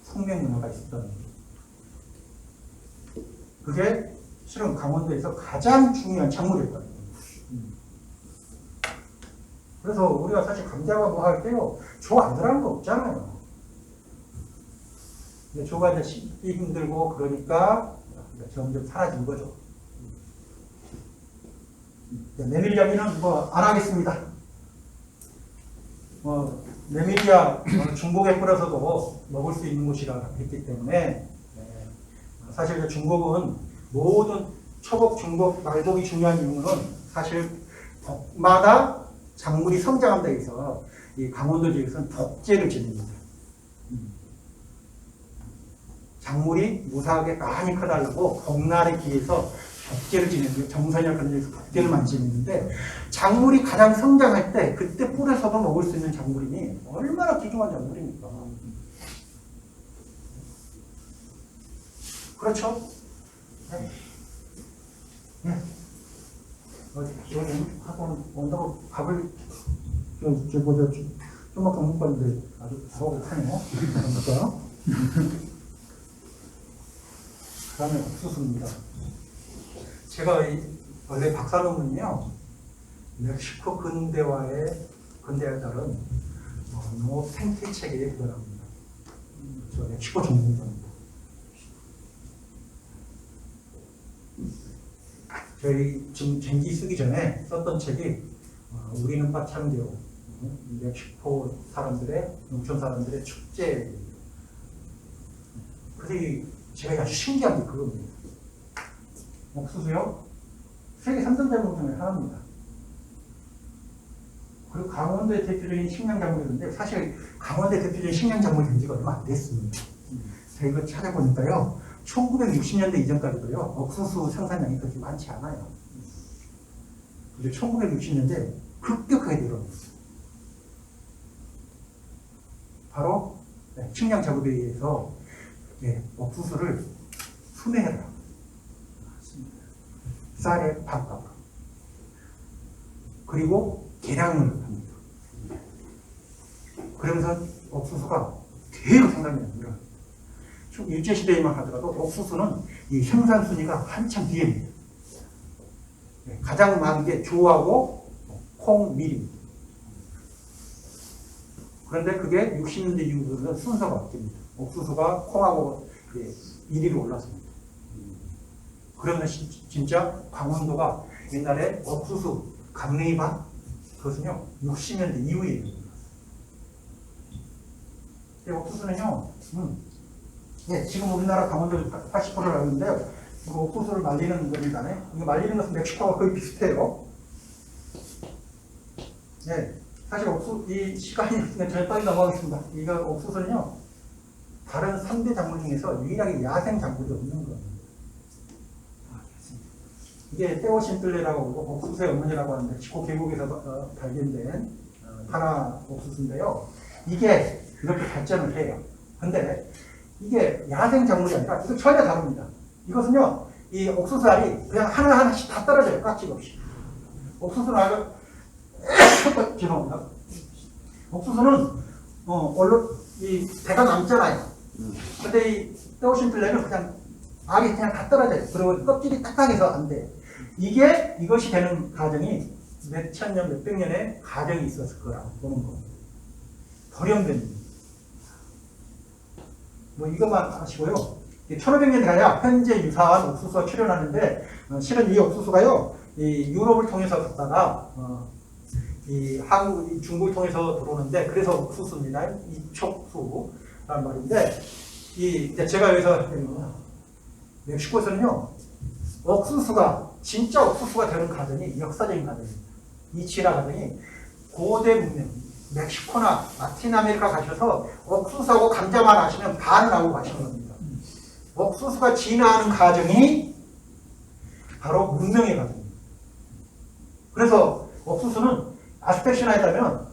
성명문화가 있었던 거예요. 그게 실은 강원도에서 가장 중요한 작물이었거든요. 그래서 우리가 사실 감자가 뭐 할 때요, 조 안 들어가는 거 없잖아요. 근데 조가 이제 심기 힘들고 그러니까 점점 사라진 거죠. 메밀리아기는 뭐 안 하겠습니다. 메밀리아 중국에 뿌려서도 먹을 수 있는 곳이라 했기 때문에 사실 중국은 모든 초복, 중복, 말복이 중요한 이유는 사실 복마다 작물이 성장한다 해서 이 강원도 지역에서는 복제를 지냅니다. 작물이 무사하게 많이 커달라고 복날에 기해서 복제를 지내는 정선이나 그런 데서 복제를 많이 지내는데 작물이 가장 성장할 때 그때 뿌려서도 먹을 수 있는 작물이니 얼마나 귀중한 작물입니까? 그렇죠? 네. 네. 여기 학원 온다고 밥을 저보다 좀만 더 먹고 있는데 아주 부족하네요. 그러니까. 그 다음에 옥수수입니다. 제가 원래 박사 논문은요, 멕시코 근대화에 따른 농업 생태 체계에 기반합니다. 저 멕시코 전문가입니다. 저희 지금 전기 쓰기 전에 썼던 책이 우리는 파창교, 멕시코 사람들의, 농촌 사람들의 축제. 그래서 제가 아주 신기한 게 그겁니다. 옥수수요? 세계 3대 작물 중에 하나입니다. 그리고 강원도의 대표적인 식량작물인데 사실 강원도의 대표적인 식량작물 된 지가 얼마 안 됐습니다. 제가 이거 찾아보니까요, 1960년대 이전까지도요, 옥수수 생산량이 그렇게 많지 않아요. 근데 1960년대 급격하게 늘어났어요. 바로 식량 작업에 의해서 옥수수를 수매해라. 쌀에 반값. 그리고 계량을 합니다. 그러면서 옥수수가 대거 생산량이 늘어납니다. 일제시대에만 하더라도 옥수수는 이 생산 순위가 한참 뒤에입니다. 가장 많은 게 조하고 콩, 밀입니다. 그런데 그게 60년대 이후로는 순서가 바뀝니다. 옥수수가 콩하고 1위로 올랐습니다. 그러면 진짜 강원도가 옛날에 옥수수, 감냉이밭, 그것은요, 60년대 이후에 옥수수는요, 지금 우리나라 강원도 80%를 알고 있는데요. 이거 옥수수를 말리는 겁니다. 이거 말리는 것은 멕시코와 거의 비슷해요. 사실 이 시간이 저희 빨리 넘어가겠습니다. 이거 옥수수는요, 다른 3대 작물 중에서 유일하게 야생 작물이 없는 거예요. 이게 테오신틀레라고 옥수수의 어머니라고 하는 멕시코 계곡에서 발견된 하나 옥수수인데요. 이게 이렇게 발전을 해요. 근데 이게 야생 작물이 아니라 이거 전혀 다릅니다. 이것은요, 이 옥수수 알이 그냥 하나하나씩 다 떨어져요. 깍지가 없이. 옥수수는 알을 죄송합니다. 옥수수는 이 대가 남잖아요. 근데 이 테오신틀레는 그냥 알이 그냥 다 떨어져요. 그리고 껍질이 딱딱해서 안 돼요. 이것이 되는 과정이 몇 천 년, 몇 백 년의 과정이 있었을 거라고 보는 겁니다. 돌연변이. 뭐 이것만 하시고요. 1500년에 가야 현재 유사한 옥수수가 출현하는데 실은 이 옥수수가요, 이 유럽을 통해서 갔다가 이 중국을 통해서 들어오는데 그래서 옥수수입니다. 이촉수라는 말인데 이제 제가 여기서 멕시코에서는요, 옥수수가 진짜 옥수수가 되는 과정이 역사적인 과정입니다. 이 진화 과정이 고대 문명, 멕시코나 라틴 아메리카 가셔서 옥수수하고 감자만 아시면 반을 하고 가시는 겁니다. 옥수수가 진화하는 과정이 바로 문명의 과정입니다. 그래서 옥수수는 아스텍 신화에 따르면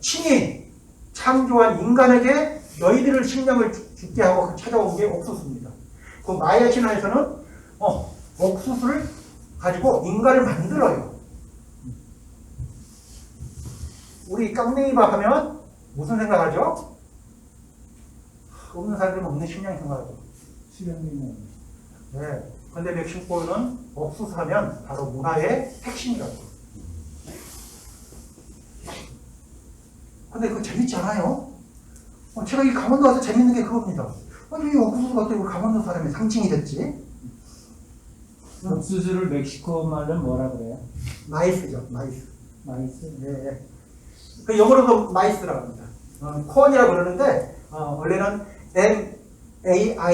신이 창조한 인간에게 너희들을 식량을 죽게 하고 찾아온 게 옥수수입니다. 그 마야 신화에서는 옥수수를 가지고 인간을 만들어요. 우리 깡냉이밥 하면 무슨 생각하죠? 없는 사람들은 없는 식량 생각하죠. 수령님은 네. 근데 멕시코는 옥수수하면 바로 문화의 핵심이라고. 근데 그거 재밌지 않아요? 제가 이 강원도 와서 재밌는 게 그겁니다. 아니, 이 옥수수가 어떻게 우리 강원도 사람의 상징이 됐지? 옥수수를 멕시코 말로 뭐라 그래요? 마이스죠, 마이스. 마이스? 네. 그 영어로도 마이스라고 합니다. 콘이라고 그러는데, 원래는 M-A-I-Z-E.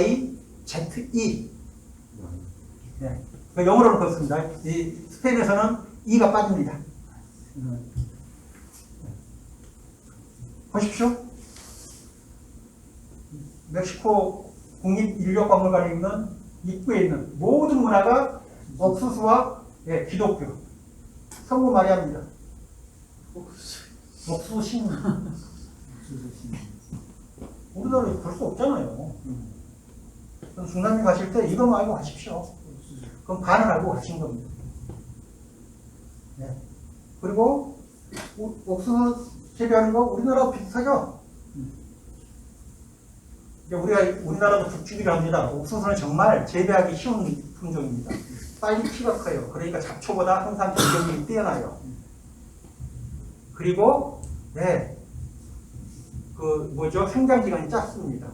네. 그 영어로는 그렇습니다. 이 스페인에서는 E가 빠집니다. 보십시오. 멕시코 국립인력박물관에 있는 입구에 있는 모든 문화가 옥수수와 기독교, 성모 마리아입니다. 옥수신. 우리나라에 그럴 수 없잖아요. 그럼 중남미 가실 때 이거만 알고 가십시오. 그럼 반은 알고 가신 겁니다. 네. 그리고 옥수수 재배하는 거 우리나라하고 비슷하죠? 우리나라도 북주기를 합니다. 옥수수는 정말 재배하기 쉬운 품종입니다. 빨리 키가 커요. 그러니까 잡초보다 항상 경쟁력이 뛰어나요. 그리고 생장 기간이 짧습니다.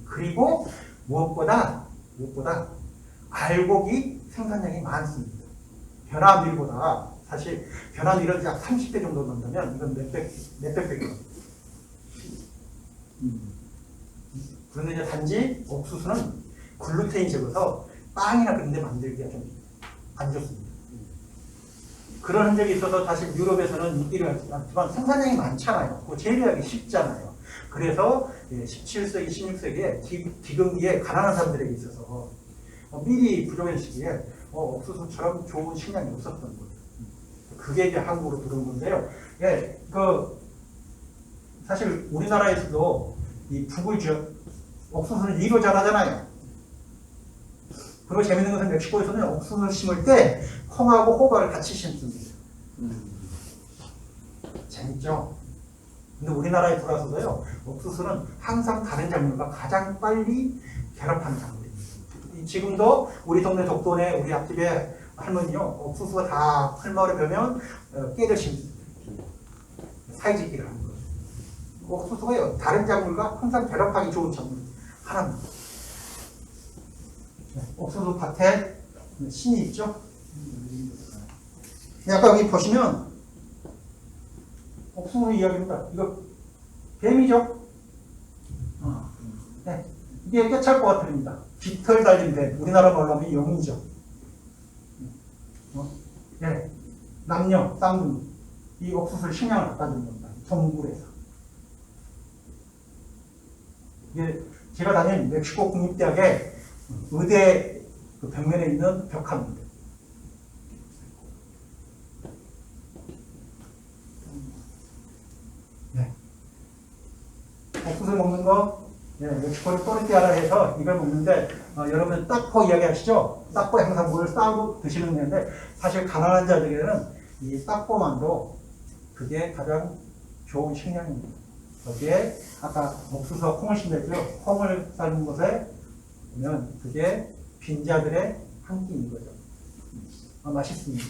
그리고 무엇보다 알곡이 생산량이 많습니다. 변화밀보다 사실 변화밀은 약 30배 정도 넣는다면 이건 몇백 배거든요. 그런데 이제 단지 옥수수는 글루텐이 적어서 빵이나 그런 데 만들기가 좀 안 좋습니다. 그런 흔적이 있어서 사실 유럽에서는 인기를 갖지만 생산량이 많잖아요. 그 재배하기 쉽잖아요. 그래서 17세기, 16세기에 기근기에 가난한 사람들에게 있어서 미리 부족한 시기에 옥수수처럼 좋은 식량이 없었던 거예요. 그게 이제 한국으로 들어온 건데요. 사실 우리나라에서도 이 북을 옥수수는 이로 자라잖아요. 그리고 재밌는 것은 멕시코에서는 옥수수를 심을 때 콩하고 호박을 같이 심습니다. 재밌죠? 근데 우리나라에 들어와서도요, 옥수수는 항상 다른 작물과 가장 빨리 결합하는 작물입니다. 지금도 우리 동네 독도에 우리 앞집에 할머니요, 옥수수가 다 풀마을에 뵈면 깨를 심습니다. 사이즈기를 하는 거예요. 옥수수가요, 다른 작물과 항상 결합하기 좋은 작물 하나입니다. 옥수수 밭에 신이 있죠? 아까 여기 보시면 옥수수 이야기입니다. 이거 뱀이죠? 네. 이게 깨찰보아틀입니다. 깃털 달린 뱀. 우리나라 말로 하면 용이죠. 네. 남녀, 쌍둥이. 이 옥수수를 식량을 갖다 주는 겁니다. 동굴에서. 이게 제가 다닌 멕시코 국립대학의 의대 그 벽면에 있는 벽화입니다. 네. 옥수수 먹는 거, 멕시코는 또르띠아라 해서 이걸 먹는데, 여러분 따포 이야기 하시죠? 따포 항상 물 싸고 드시는 건데, 사실 가난한 자들에게는 이 따포만도 그게 가장 좋은 식량입니다. 거기에 아까 옥수수와 콩을 심었죠? 콩을 삶은 것에 보면 그게 빈자들의 한 끼인 거죠. 맛있습니다.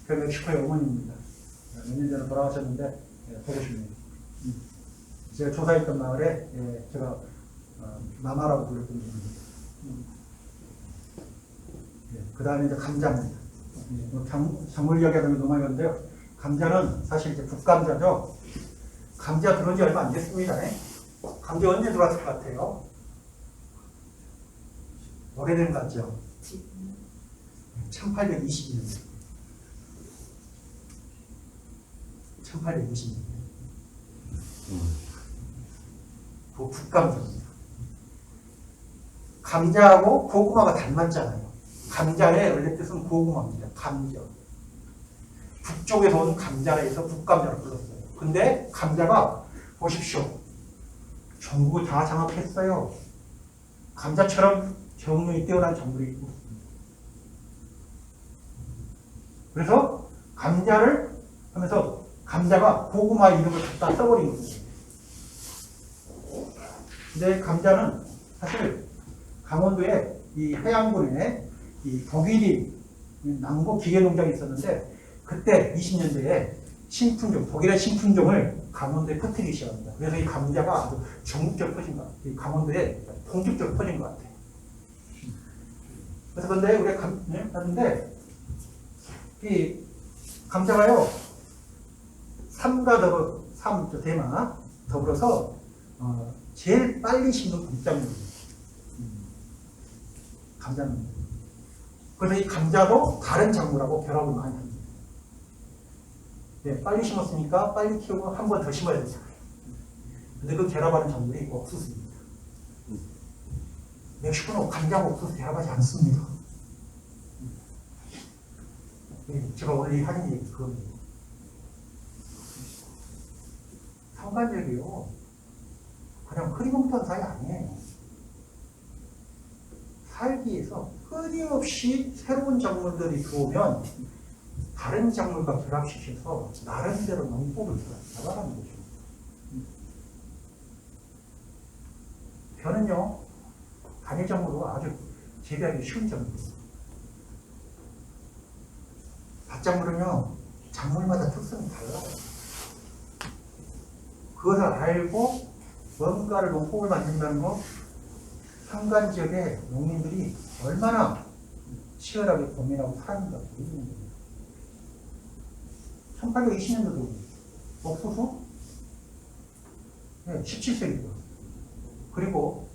그 멕시코의 어머니입니다. 몇 년 전에 돌아가셨는데 보고 싶네요. 제가 조사했던 마을에 제가 마마라고 불렀던 분입니다. 그 다음에 이제 감자입니다. 작물 이야기하면 너무 많이 하는데요. 감자는 사실 이제 국감자죠. 감자 들어온 지 얼마 안 됐습니다. 감자 언제 들어왔을 것 같아요? 오래된 것 같죠? 1820년. 1820년. 그 국감자입니다. 감자하고 고구마가 닮았잖아요. 감자의 원래 뜻은 고구마입니다. 감자. 북쪽에서 온 감자라 해서 북감자로 불렀어요. 근데 감자가 보십시오. 전국을 다 장악했어요. 감자처럼 경륜이 뛰어난 작물이 있고. 그래서 감자를 하면서 감자가 고구마 이름을 갖다 써버린 거예요. 근데 감자는 사실 강원도에 이 해양군에 이 독일이 남부 기계 농장이 있었는데 그때 20년대에 신품종, 독일의 신품종을 강원도에 퍼뜨리기 시작합니다. 그래서 이 감자가 아주 전국적으로 퍼진 것 같아요. 이 강원도에 본격적으로 퍼진 것 같아요. 그래서 근데 우리가 봤는데 이 감자가요, 삼, 대마 더불어서 제일 빨리 심는 국작물이에요. 감자는. 그래서 이 감자도 다른 작물하고 결합을 많이 합니다. 네, 빨리 심었으니까 빨리 키우고 한 번 더 심어야 되잖아요. 근데 그 결합하는 작물이 옥수수입니다. 멕시코는 감자하고 옥수수 결합하지 않습니다. 제가 원래 이 사진이 그겁니다. 상관적이요. 그냥 흐리멍텅한 사이 아니에요. 살기 위해서 끊임없이 새로운 작물들이 들어오면 다른 작물과 결합시켜서 나름대로 농법을 나가라는 거죠. 벼는요, 단일 작물로 아주 재배하기 쉬운 작물이에요. 밭작물은요, 작물마다 특성이 달라요. 그것을 알고 뭔가를 농법을 만든다는 거, 산간 지역의 농민들이 얼마나 치열하게 고민하고 살았는가 보이는 거예요. 1820년도도 옥수수? 네, 17세기죠. 그리고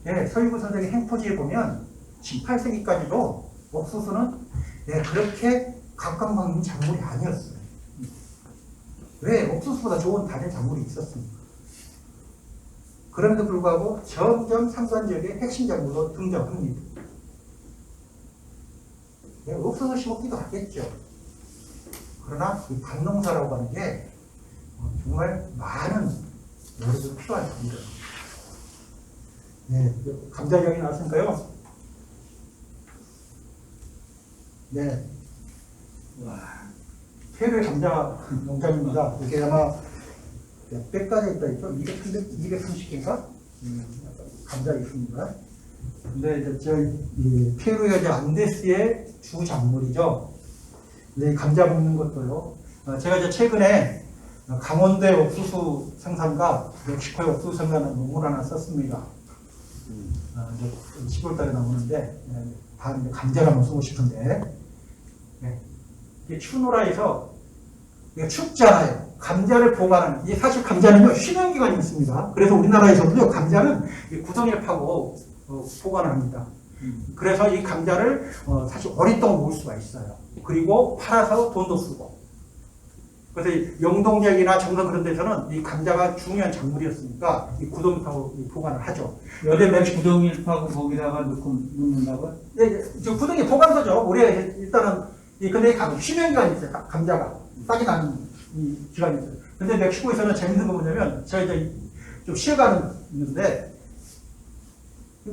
서유구 선생의 행포지에 보면 18세기까지도 옥수수는 그렇게 각광받는 작물이 아니었어요. 왜? 옥수수보다 좋은 다른 작물이 있었습니까? 그럼에도 불구하고 점점 산간 지역의 핵심 작물로 등장합니다. 옥수수 심었기도 하겠죠. 그러나 이 밭농사라고 하는 게 정말 많은 노력이 필요한 작물이에요. 네, 감자 이야기 나왔으니까요. 네. 페루의 감자 농장입니다. 이게 아마 몇 가지 있다 있죠? 230개인가? 감자 있습니다. 근데 이제 저희 페루의 이제 안데스의 주 작물이죠. 근데 감자 먹는 것도요. 제가 이제 최근에 강원도의 옥수수 생산과 멕시코의 옥수수 생산을 논문 하나 썼습니다. 이제 10월달에 나오는데 다 이제 감자를 한번 쓰고 싶은데 이게 추노라에서 이게 춥잖아요. 감자를 보관하는, 이 사실 감자는요, 휴양기관이 있습니다. 그래서 우리나라에서도요, 감자는 구덩이를 파고 보관을 합니다. 그래서 이 감자를 사실 오랫동안 먹을 수가 있어요. 그리고 팔아서 돈도 쓰고. 그래서 영동역이나 정선 그런 데서는 이 감자가 중요한 작물이었으니까 이 구덩이 파고 보관을 하죠. 여름에 구덩이를 파고 거기다가 넣는다고요? 네, 저 구덩이 보관소죠. 올해 일단은 근데 휴양기관이 있어요. 감자가 싹이 나는 이 기간이 있어요. 근데 멕시코에서는 재밌는 거 뭐냐면 제가 이제 좀 쉬어가는 있는데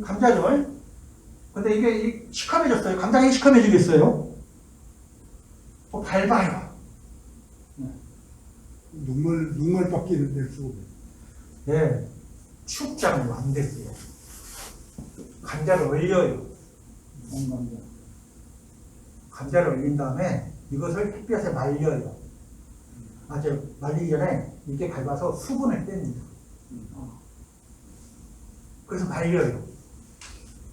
감자죠. 근데 이게 시커매졌어요. 감자가 시커매지겠어요? 밟아요. 눈물밖에 낼 수가 없어요. 예, 축장은 안 됐어요. 감자를 얼려요. 감자를 얼린 다음에 이것을 햇볕에 말려요. 말리기 전에 이렇게 밟아서 수분을 뺍니다. 그래서 말려요.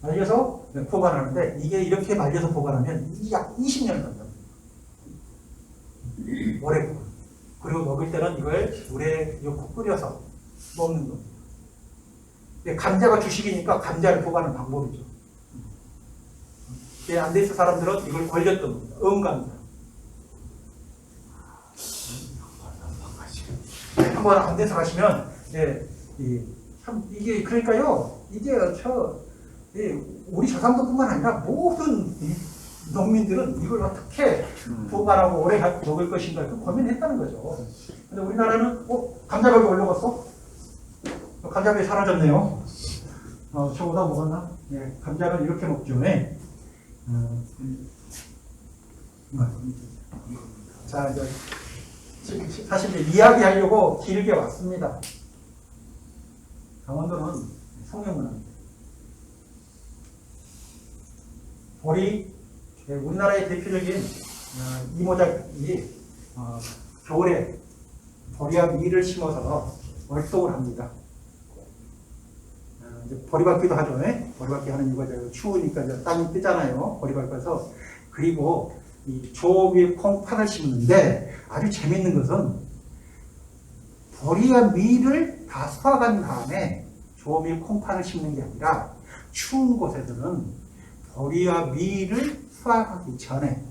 말려서 보관하는데 이게 이렇게 말려서 보관하면 약 20년 간다. 오래 보관. 그리고 먹을 때는 이걸 물에 넣고 끓여서 먹는 겁니다. 감자가 주식이니까 감자를 보관하는 방법이죠. 안데스 사람들은 이걸 걸렸던 겁니다. 감자. 한번 안데스 가시면 참 이게 그러니까요. 이게 우리 저상도뿐만 아니라 모든 농민들은 이걸 어떻게 보관하고 오래 먹을 것인가 그 고민했다는 거죠. 근데 우리나라는 감자가 왜 올라갔어? 감자가 사라졌네요. 저보다 먹었나? 네, 감자는 이렇게 먹죠. 네. 자, 이제 사실 이제 이야기하려고 길게 왔습니다. 강원도는 성형문화입니다. 벌이 우리나라의 대표적인 이모작이 겨울에 벌이와 밀을 심어서 월동을 합니다. 이제 버리밟기도 하죠. 버리밟기 하는 이유가 추우니까 이제 땅이 뜨잖아요. 버리밟아서. 그리고 이 조밀 콩팥을 심는데 아주 재밌는 것은 버리와 밀을 다 수확한 다음에 조밀 콩팥을 심는 게 아니라 추운 곳에서는 버리와 밀을 수확하기 전에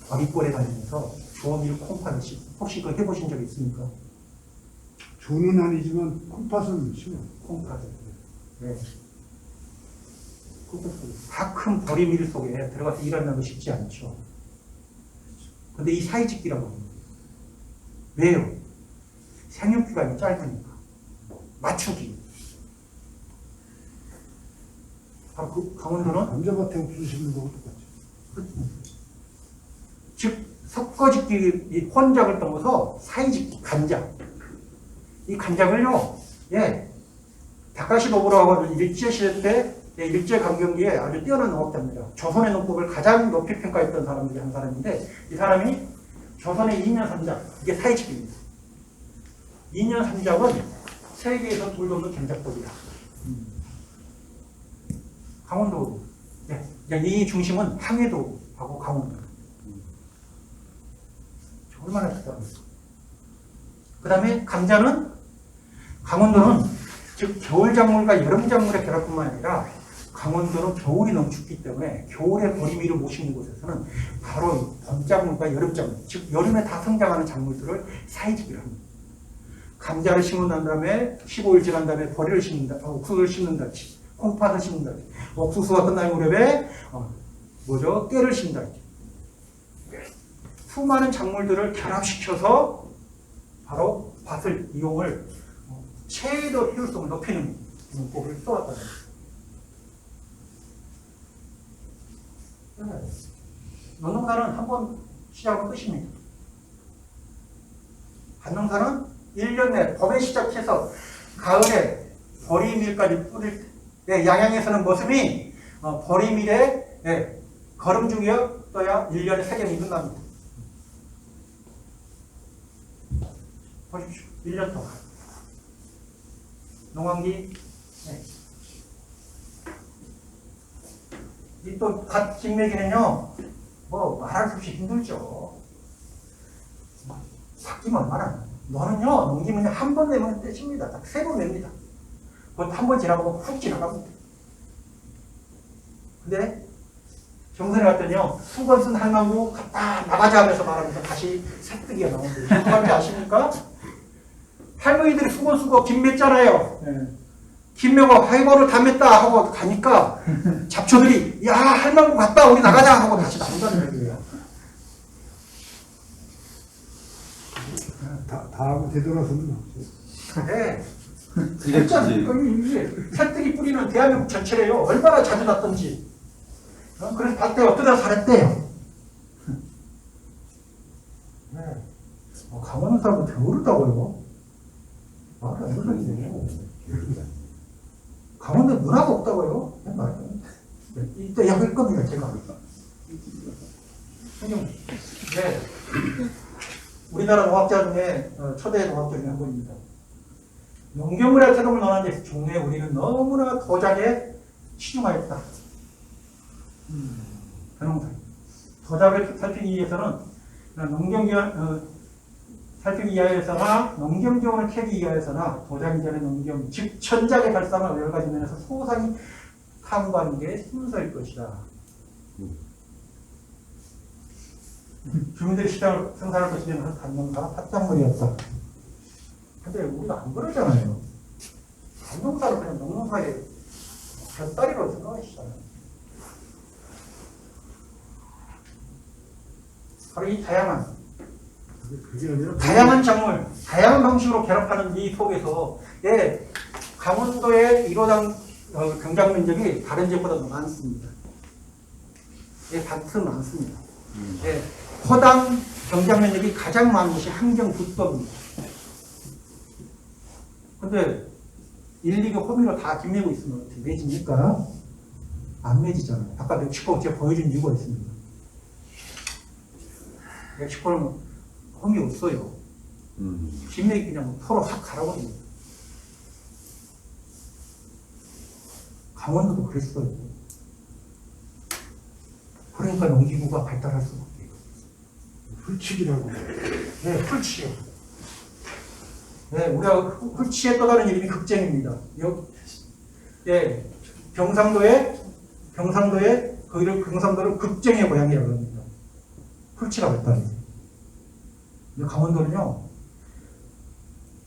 버리골에 다니면서 조밀 콩팥을 심는, 혹시 그거 해보신 적 있습니까? 조는 아니지만 콩팥은 심어. 콩팥을. 네. 다 큰 버리밀 속에 들어가서 일하는 거 쉽지 않죠. 근데 이 사이직기라고 합니다. 왜요? 생육기간이 짧으니까. 맞추기. 바로 그 강원도는 감자밭에 옥수수 심는 거하고 똑같지. 즉 섞어짓기, 이 혼작을 넘어서 사이짓기, 간작. 이 간작을요, 다카시 노부라고 일제시대 때 일제 강점기에 아주 뛰어난 농업자입니다. 조선의 농법을 가장 높이 평가했던 사람 중에 한 사람인데, 이 사람이 조선의 2년 3작, 이게 사이짓기입니다. 2년 3작은 세계에서 둘도 없는 경작법이다. 강원도, 이 중심은 항해도하고 강원도. 얼마나 비싸겠어. 그 다음에 감자는, 강원도는 즉 겨울 작물과 여름 작물의 결합뿐만 아니라 강원도는 겨울이 너무 춥기 때문에 겨울에 버리밀을 못 심는 곳에서는 바로 봄 작물과 여름 작물, 즉 여름에 다 성장하는 작물들을 사이즈기를 합니다. 감자를 심은 다음에 15일 지난 다음에 버리를 심는다, 옥수수를 심는다지, 콩팥을 심는다지, 옥수수가 끝날 무렵에 깨를 심는다지. 수많은 작물들을 결합시켜서 바로 밭을 이용을 최대 효율성을 높이는 문법을 써왔다는 거예요. 논농사는 한번 시작하면 끝입니다. 밭농사는 1년 내 봄에 시작해서 가을에 버리밀까지 뿌릴 때 양양에서는 모습이 버리밀에 거름 중이어야 1년에 3개는 끝납니다. 보십시오. 1년 동안. 농한기, 이 또 밭 직매기는요, 말할 수 없이 힘들죠. 바뀌면 얼마나. 너는요, 농기문이 한 번 내면 떼집니다. 딱 3번 냅니다. 그것도 한 번 지나가면 훅 지나갑니다. 근데 정선에 갔더니요, 수건 쓴 할망구 갖다 나가자 하면서 말하면서 다시 새뜨기가 나오는데, 무슨 말인지 아십니까? 할머니들이 수건 쓰고 김 맸잖아요. 김 매고 하이버를 다 맸다 하고 가니까 잡초들이 야 할망구 갔다 우리 나가자 하고 다시 나온다는 얘기예요. 다 하고 되돌아서는 없지. 네. 진짜 새뜨기 뿌리는 대한민국 전체래요. 얼마나 자주 났던지. 그래서 밭에 어떠다 살았대요. 네. 강원도 사람도 겨울이다고요. 말이 안 되는 소리예요. 강원도에 문화가 없다고요? 이때 약을 겁니다, 제가. 형님, 우리나라 농학자 중에 초대 농학자 중에 한 분입니다. 농경물의 태동을 논하는 데 중에 우리는 너무나 도작에 치중하였다. 도작을 살피기 위해서는 살피기 위하여서나 농경지원을 캐기 위하여서나 도작 이전의 농경, 즉 천작의 발상을 여러 가지 면에서 소상히 탐구하는 게 순서일 것이다. 주민들이 시장을 생산할 것이면 단농사 팥작물이었다. 근데 우리가 안 그러잖아요. 단농사를 그냥 농농사의 곁다리로 생각하시잖아요. 바로 이 다양한 작물, 다양한 방식으로 결합하는 이 속에서 강원도의 1호당 경작 면적이 다른 지역보다 더 많습니다. 밭은 많습니다. 호당 경작 면적이 가장 많은 것이 함경 북도입니다. 근데 1, 2개 호미로 다 김매고 있으면 어떻게 매집니까? 안 매지잖아요. 아까 멕시코 제가 보여준 이유가 있습니다. 멕시코는 홈이 없어요. 김맥이 그냥 서로 확 갈아버립니다. 강원도도 그랬어요. 그러니까 농기구가 발달할 수가 없대요. 풀치기라고. 네, 풀치요. 네, 우리가 풀치에 또 다른 이름이 극쟁입니다. 예, 경상도의 경상도를 극쟁의 고향이라고 합니다. 풀치가 발달해요. 근데 강원도는요,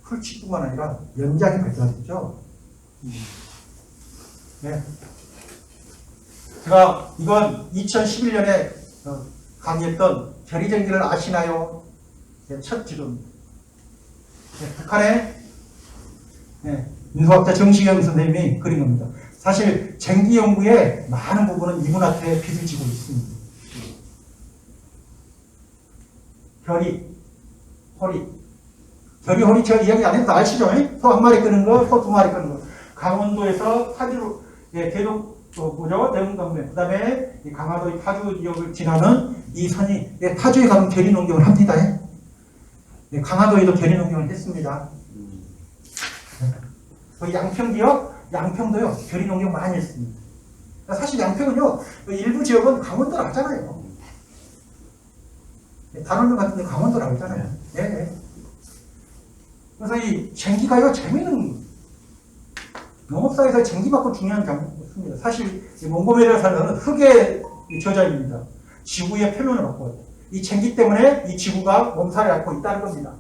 풀치뿐만 아니라 연장이 발달했죠. 네. 제가 이건 2011년에 강의했던 결의쟁기를 아시나요? 네, 첫 지도입니다. 네, 북한의 민소학자 정시경 선생님이 그린 겁니다. 사실 쟁기 연구의 많은 부분은 이분한테 빚을 지고 있습니다. 결의, 허리 제가 이야기 안 해도 아시죠? 소 한 마리 끄는 거, 소 두 마리 끄는 거. 강원도에서 파주로, 대동강면, 그 다음에 강화도 파주 지역을 지나는 이 선이, 파주에 가면 계리 농경을 합니다. 강화도에도 계리 농경을 했습니다. 양평도요, 계리 농경 많이 했습니다. 사실 양평은요, 일부 지역은 강원도로 하잖아요. 단원도 같은 데 강원도라고 했잖아요. 네. 그래서 이 쟁기가요, 재미있는 농업사에서 쟁기만큼 중요한 게 없습니다. 사실 이 몽고메리아 산은 흙의 저자입니다. 지구의 표면을 갖고 이 쟁기 때문에 이 지구가 몸살을 앓고 있다는 겁니다.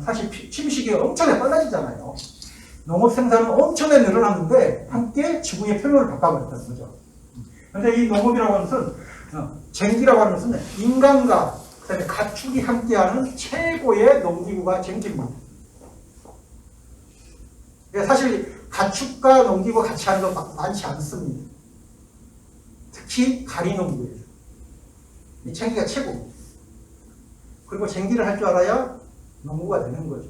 사실 침식이 엄청나게 빨라지잖아요. 농업 생산은 엄청나게 늘어났는데 함께 지구의 표면을 바꿔버렸다는 거죠. 그런데 이 농업이라고 하는 것은 쟁기라고 하는 것은 인간과 그다음에 가축이 함께하는 최고의 농기구가 쟁기입니다. 사실 가축과 농기구 같이 하는 건 많지 않습니다. 특히 가리농구예요. 이 쟁기가 최고입니다. 그리고 쟁기를 할 줄 알아야 농구가 되는 거죠.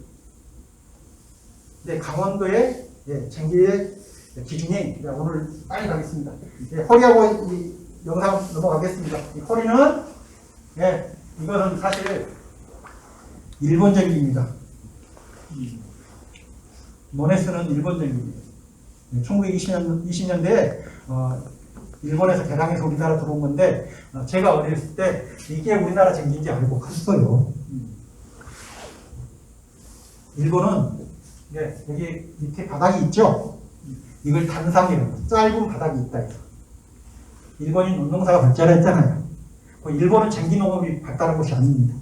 네, 강원도의 쟁기의 기준이 오늘 빨리 가겠습니다. 허리하고 이 영상 넘어가겠습니다. 이 허리는 이거는 사실 일본 쟁기입니다. 모네스는 일본 쟁기입니다. 1920년대에 일본에서 개량해서 우리나라 들어온 건데 제가 어렸을 때 이게 우리나라 쟁기인지 알고 컸어요. 일본은 여기 밑에 바닥이 있죠. 이걸 단상이라고 짧은 바닥이 있다 해서 일본이 농농사가 발달했잖아요. 일본은 쟁기 농업이 발달한 것이 아닙니다.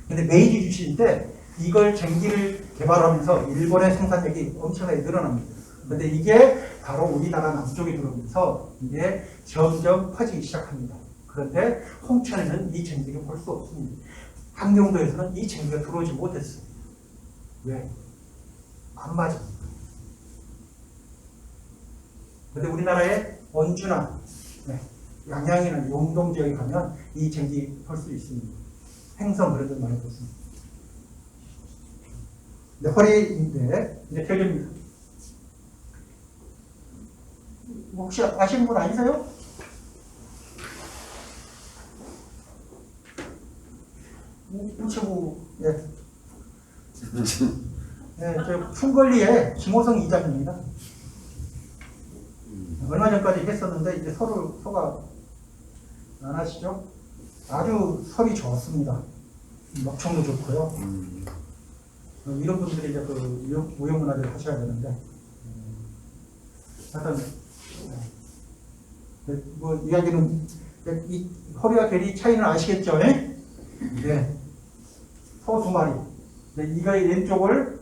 근데 메이지 주시일 때 이걸 쟁기를 개발하면서 일본의 생산력이 엄청나게 늘어납니다. 근데 이게 바로 우리나라 남쪽에 들어오면서 이게 점점 퍼지기 시작합니다. 그런데 홍천에는 이 쟁기를 볼 수 없습니다. 함경도에서는 이 쟁기가 들어오지 못했어요. 왜? 안 맞아. 근데 우리나라의 원주나 양양이나 용동 지역에 가면 이 쟁기 볼 수 있습니다. 행성 그런 데 많이 보습니다. 허리인데 이제 결입니다. 혹시 아시는 분 아니세요? 우체부 저 풍걸리의 김호성 이장입니다. 얼마 전까지 했었는데 이제 소가 안 하시죠? 아주 설이 좋았습니다. 먹청도 좋고요. 이런 분들이 이제 그 무형문화재를 하셔야 되는데, 하여튼 뭐 이야기는 이 허리와 괴리 차이는 아시겠죠? 네. 소 두 마리. 이거의 왼쪽을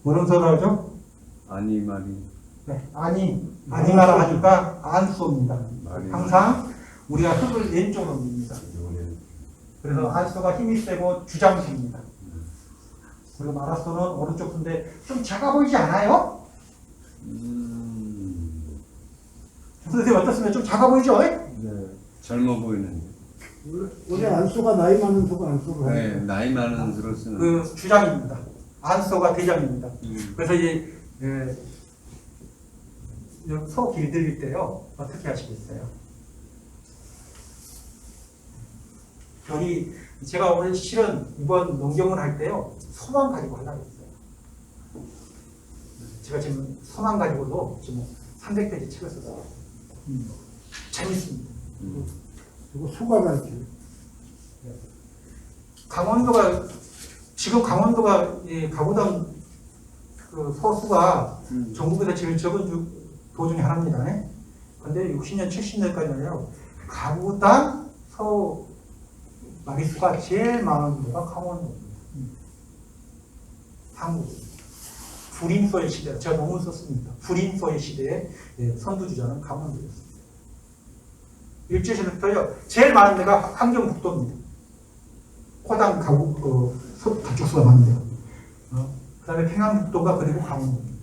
뭐라고 하죠? 아니마리. 아니마라 하니까 안소입니다. 항상 우리가 흙을 왼쪽으로 밉니다. 그래서 안소가 힘이 세고 주장식입니다. 그리고 마라소는 오른쪽 손인데 좀 작아 보이지 않아요? 선생님 어떻습니까? 좀 작아 보이죠? 네, 젊어 보이는. 원래 안소가 나이 많은 소가 안소가. 네, 나이 많은 소로 쓰는. 그 주장입니다. 안소가 대장입니다. 그래서 이제 예, 소 길들일 때요 어떻게 하시겠어요? 여기 제가 오늘 실은 이번 농경을 할 때요 소만 가지고 하려고 했어요. 제가 지금 소만 가지고도 지금 300페이지 책을 썼어요. 재밌습니다. 그리고 소가 많지. 강원도가 지금 강원도가 가구당 그 소수가 전국에서 제일 적은 도 중에 하나입니다. 근데 60년, 70년까지는요 가구당 소 마리수가 제일 많은 데가 강원도입니다. 한국 불임소의 시대, 제가 논문 썼습니다. 불임소의 시대에 선두주자는 강원도였습니다. 일제시대부터요 제일 많은 데가 함경북도입니다. 호당 가구 가축수가 많은 데요. 그 다음에 평양북도가 그리고 강원도입니다.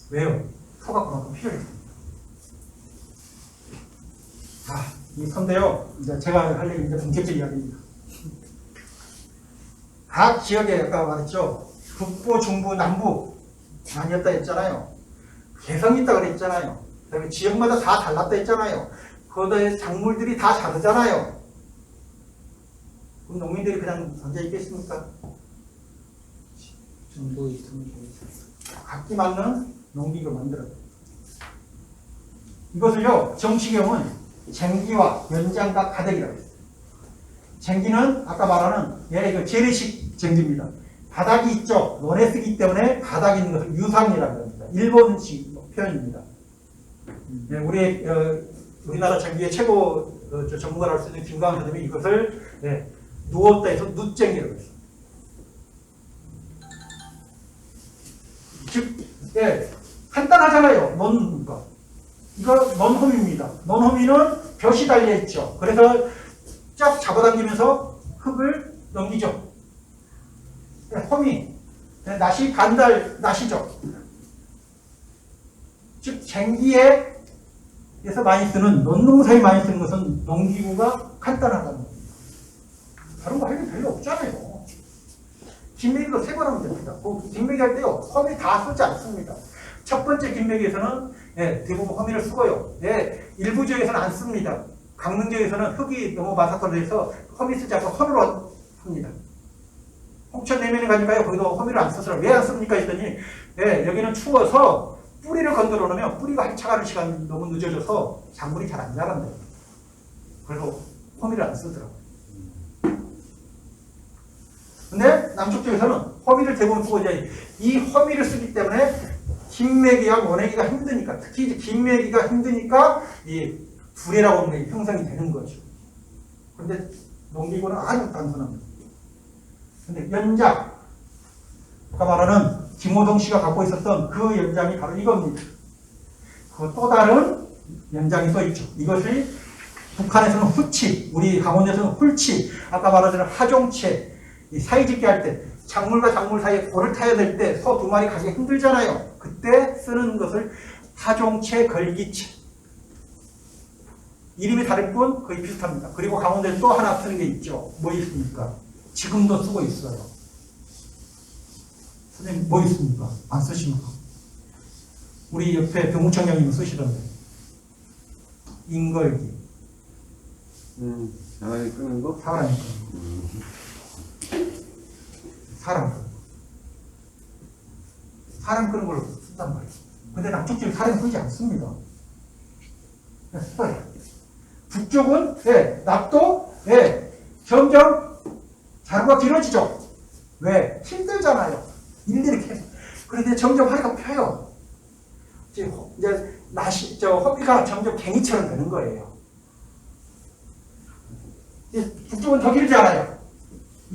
왜요? 소가 그만큼 필요했습니다. 이 선데요, 이제 제가 할 얘기는 본격적 이야기입니다. 각 지역에 아까 말했죠. 북부, 중부, 남부 나뉘었다 했잖아요. 개성이 있다 그랬잖아요. 그 다음에 지역마다 다 달랐다 했잖아요. 거기에 작물들이 다 다르잖아요. 그럼 농민들이 그냥 앉아 있겠습니까? 각기 맞는 농기구를 만들어요. 이것을요, 정치경은 쟁기와 연장과 가덕이라고 했어요. 쟁기는 아까 말하는 그 재래식 쟁기입니다. 바닥이 있죠. 논에 쓰기 때문에 바닥이 있는 것을 유상이라고 합니다. 일본식 표현입니다. 우리나라 쟁기의 최고 전문가를 할 수 있는 김광 선생님이 이것을 누웠다 해서 누쟁기라고 했어요. 즉, 간단하잖아요. 논과. 이거 논호미입니다. 논호미는 벼시 달려있죠. 그래서 쫙 잡아당기면서 흙을 넘기죠. 호미, 낫이 반달 낫이죠. 즉 쟁기에서 많이 쓰는 논농사에 많이 쓰는 것은 농기구가 간단하다는 겁니다. 다른 거 할 게 별로 없잖아요. 김매기도 3번 하면 됩니다. 그 김매기 할 때요 호미 다 쓰지 않습니다. 첫 번째 김매기에서는 대부분 호미를 쓰고요. 일부 지역에서는 안 씁니다. 강릉 지역에서는 흙이 너무 마사토해서 호미 쓰지 않고 손으로 합니다. 홍천 내면에 가니까요 거기도 호미를 안 쓰더라. 왜 안 씁니까 했더니 여기는 추워서 뿌리를 건드려 놓으면 뿌리가 활착하는 시간이 너무 늦어져서 작물이 잘 안 자란대요. 그래서 호미를 안 쓰더라고요. 근데 남쪽 지역에서는 호미를 대부분 쓰고 이제 이 호미를 쓰기 때문에 김매기와 모내기가 힘드니까, 특히 이제 김매기가 힘드니까 이 두레라고 하는 게 형성이 되는 거죠. 근데 농기구는 아주 단순합니다. 근데 연장, 아까 말하는 김호동 씨가 갖고 있었던 그 연장이 바로 이겁니다. 그 또 다른 연장이 또 있죠. 이것이 북한에서는 후치, 우리 강원도에서는 훌치, 아까 말하던 하종체, 이 사이짓기 할 때 작물과 작물 사이에 골을 타야 될 때 소 2마리 가기 힘들잖아요. 그때 쓰는 것을 하종체, 걸기체. 이름이 다를 뿐 거의 비슷합니다. 그리고 강원도에 또 하나 쓰는 게 있죠. 뭐 있습니까? 지금도 쓰고 있어요. 선생님 뭐 있습니까? 안 쓰십니까? 우리 옆에 병우청장님 쓰시던데. 인걸기. 사람이 끄는 거? 사람이 끄는 거. 사람 끄는 걸로 쓴단 말이에요. 근데 남쪽 지역은 사람 끄지 않습니다. 북쪽은 납도 점점 자루가 길어지죠. 왜? 힘들잖아요. 일일이 계속. 그런데 점점 허리가 펴요. 이제 허리가 점점 갱이처럼 되는 거예요. 북쪽은 더 길지 않아요.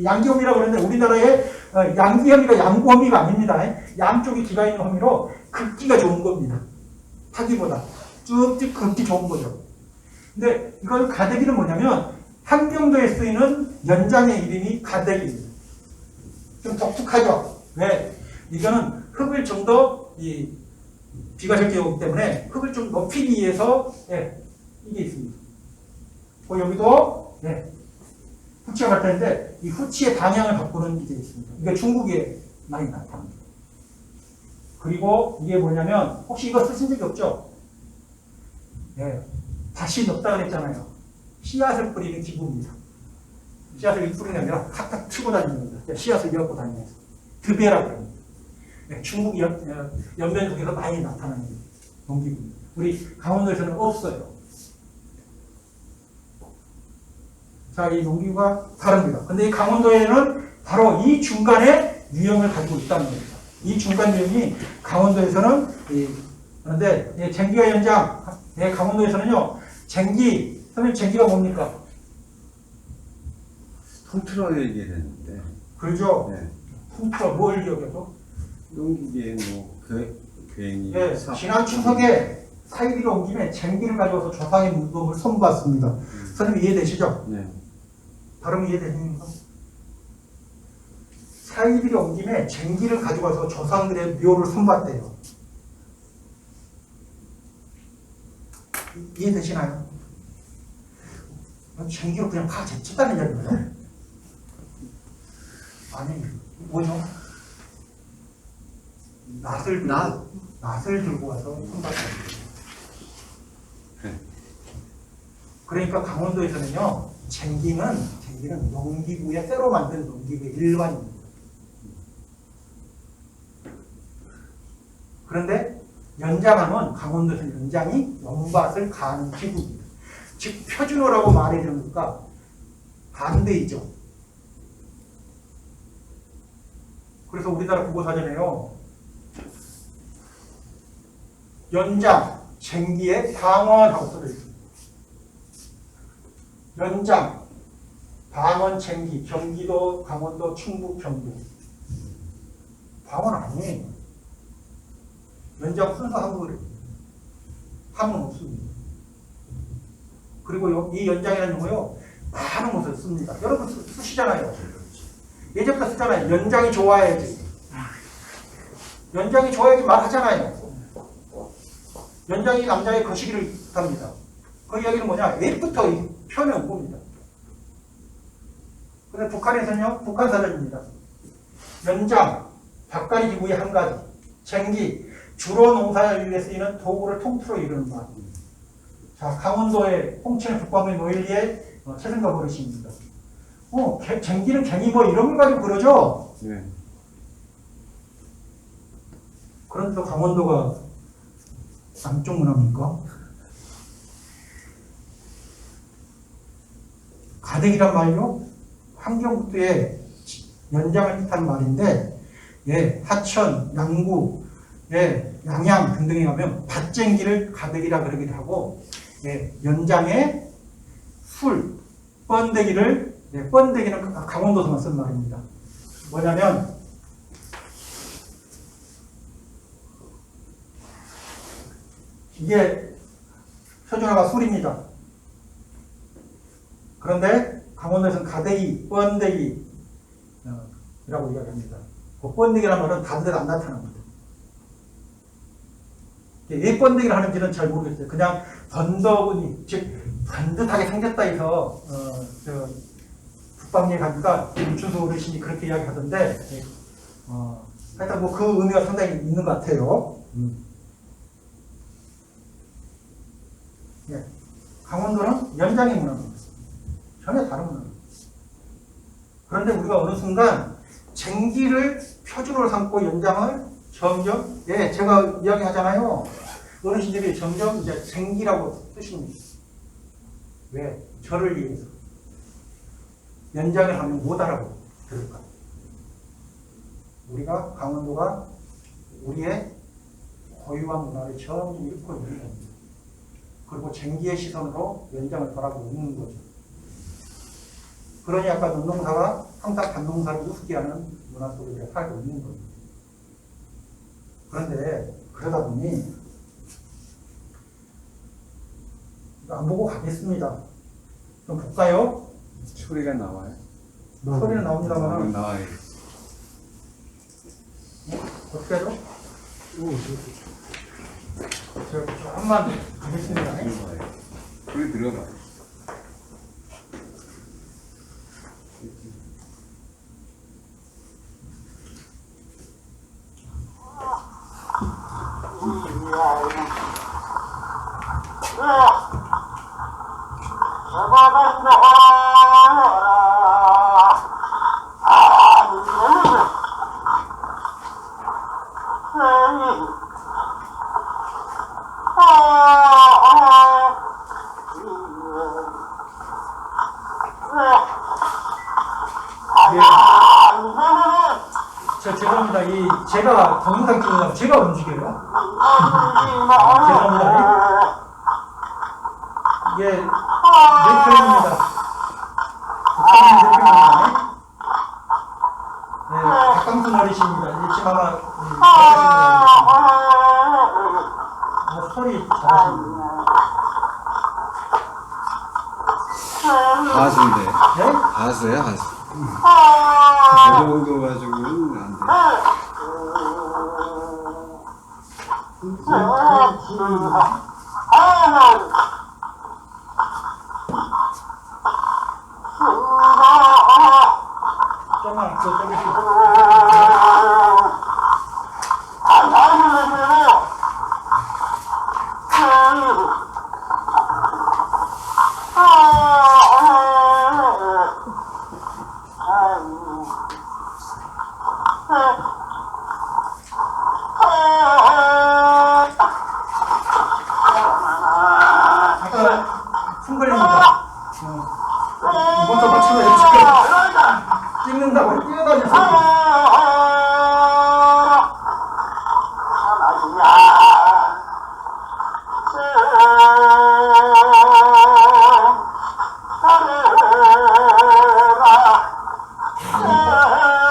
양기호미라고 그러는데 우리나라의 양기호미가 양구호미가 아닙니다. 양쪽에 기가 있는 호미로 긁기가 좋은 겁니다. 타기보다 쭉쭉 긁기 좋은 거죠. 근데 이걸 가대기는 뭐냐면 함경도에 쓰이는 연장의 이름이 가대기입니다. 좀 독특하죠. 왜? 이거는 흙을 좀 더 비가 적게 오기 때문에 흙을 좀 높이기 위해서 이게 있습니다. 여기도 후치가 같았는데 이 후치의 방향을 바꾸는 게 있습니다. 이게 중국에 많이 나타납니다. 그리고 이게 뭐냐면 혹시 이거 쓰신 적이 없죠? 예, 밭이 넓다 그랬잖아요. 씨앗을 뿌리는 기구입니다. 씨앗을 뿌리는 게 아니라 탁탁 틀고 다니는 겁니다. 씨앗을 엮고 다니면서 드베라고 합니다. 네, 중국 연변속에서 많이 나타나는 농기구입니다. 우리 강원도에서는 없어요. 자, 이 농기구가 다릅니다. 근데 이 강원도에는 바로 이 중간에 유형을 가지고 있다는 겁니다. 이 중간 유형이 강원도에서는 그런데 쟁기와 연장, 강원도에서는요, 선생님 쟁기가 뭡니까? 통틀어 얘기해야 되는데. 그렇죠. 네. 통틀어 뭘 기억해서? 농기계 뭐 괜히 예, 지난 추석에 사이비를 온 김에 쟁기를 가져와서 조상의 무덤을 선봤습니다. 선생님 이해되시죠? 네. 발음 이해되십니까? 사이비를 온 김에 쟁기를 가져와서 조상들의 묘를 선봤대요. 이해되시나요? 쟁기로 그냥 다 제쳤다는 얘기예요? 아니, 뭐죠? 낫을 들고 와서 선봤어요. 그러니까 강원도에서는요, 쟁기는 농기구에 쇠로 만든 농기구의 일반입니다. 그런데 연장하면 강원도에서는 연장이 연밭을 가는 기구입니다. 즉 표준어라고 말해주니까 반대이죠. 그래서 우리나라 국어사전에요, 연장, 쟁기의 방언하고 써져 있습니다. 연장, 방언, 쟁기, 경기도, 강원도, 충북, 경북. 방언 아니에요. 연장 순서 한국어래요. 함은 없습니다. 그리고 이 연장이라는 용어요, 많은 곳에서 씁니다. 여러분 쓰시잖아요. 예전부터 쓰잖아요. 연장이 좋아야지. 연장이 좋아야지 말하잖아요. 연장이 남자의 거시기를 답니다. 그 이야기는 뭐냐? 옛부터 이 표현이 온 겁니다. 근데 북한에서는요, 북한 사전입니다. 연장, 밭갈이 기구의 한 가지, 쟁기, 주로 농사를 위해 쓰이는 도구를 통틀어 이루는 말. 자, 강원도의 홍천 북광의 노일리의 최승가 버릇입니다. 쟁기는 갱이 뭐 이런 걸 가지고 그러죠? 네. 그런데 또 강원도가 남쪽 문화입니까? 가덕이란 말요, 환경북도의 연장을 뜻하는 말인데, 예, 하천, 양구, 예, 양양 등등에 가면 밭쟁기를 가덕이라 그러기도 하고, 예, 연장에 술, 번데기를, 예, 번데기는 강원도에서만 쓴 말입니다. 뭐냐면, 이게 표준어가 술입니다. 그런데 강원도에서는 가대기, 번데기 이라고 이야기합니다. 그 번데기라는 말은 다른 데가 안 나타납니다. 왜 번데기를 하는지는 잘 모르겠어요. 그냥 번더군이, 즉 반듯하게 생겼다 해서 북방에 가니까 유춘수 어르신이 그렇게 이야기하던데, 하여튼 뭐 그 의미가 상당히 있는 것 같아요. 예. 강원도는 연장의 문화입니다. 전혀 다른 문화입니다. 그런데 우리가 어느 순간 쟁기를 표준으로 삼고 연장을 점점, 예, 제가 이야기하잖아요. 어르신들이 점점 이제 쟁기라고 쓰십니다. 왜? 저를 위해서. 연장을 하면 못 알아보고 들을까? 우리가 강원도가 우리의 고유한 문화를 점점 잃고 있는 겁니다. 그리고 쟁기의 시선으로 연장을 바라보고 있는 거죠. 그러니 아까 논농사가 항상 밭농사를 우습게 하는 문화 속에 우리가 살고 있는 겁니다. 그런데 그러다 보니 안 보고 가겠습니다. 좀 볼까요? 소리가 나와요. 소리는 나옵니다만 나와요. 어떻게 하죠? 제가 조금만 가겠습니다. 들어봐요. 소리 들어봐요. 죄송합니다. 제가 동영상 찍느라고 제가 움직여요. 죄송합니다. 이게 내 편입니다. 네, 박강순 어르신입니다. 이제 지금 아마 소리 잘하십니다. 가수인데. 네? 가수야, 가수. 그 정도 가지고는 안 돼. 좀만 앞으로 빼주시고. 아까 숨 걸립니다. 이것도 마찬가지로 찍는다고 뛰어다녔어요.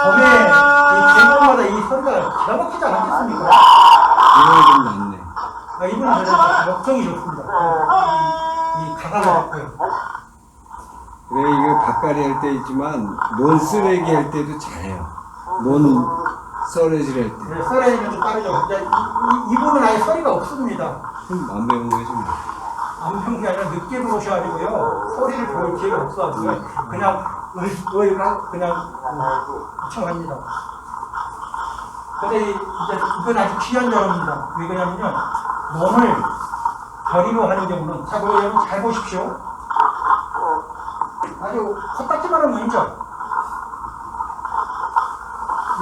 범에 이 개념마다 이 소리가 기가 막히지 않겠습니까? 이거 좀 낫네. 이분은 저는 역정이 좋습니다. 이 가사가 좋고요. 그래, 이거 밭갈이 할 때 있지만, 논 쓰레기 할 때도 잘해요. 논 썰어질 할 때. 네, 썰어지면 좀 빠르죠. 이분은 아예 소리가 없습니다. 그럼 안 배운 거지 뭐. 안 배운 게 아니라 늦게 들어오셔가지고요. 소리를 배울 기회가 없어가지고 그냥 그냥 요청합니다. 근데 이제 이건 아주 귀한 여러분입니다. 왜 그러냐면요. 논을 결의로 하는 경우는 자, 여러분 잘 보십시오. 아주 헛딱지만한 논이죠.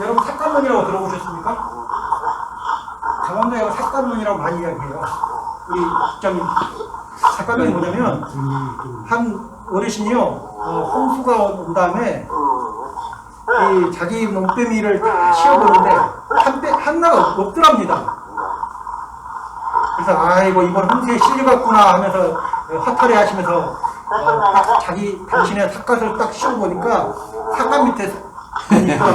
여러분 삭간론이라고 들어보셨습니까? 강원도에 삭간론이라고 많이 이야기해요. 우리 국장님. 삭간론이 뭐냐면 한 어르신이요 홍수가 온 다음에 이 자기 논배미를 다 씌워보는데 하나가 없더랍니다. 그래서 아이고 이번 홍수에 실려갔구나 하면서 화탈해 하시면서 당신의 삿갓을 딱 씌워보니까 삿갓 밑에 있더랍니다.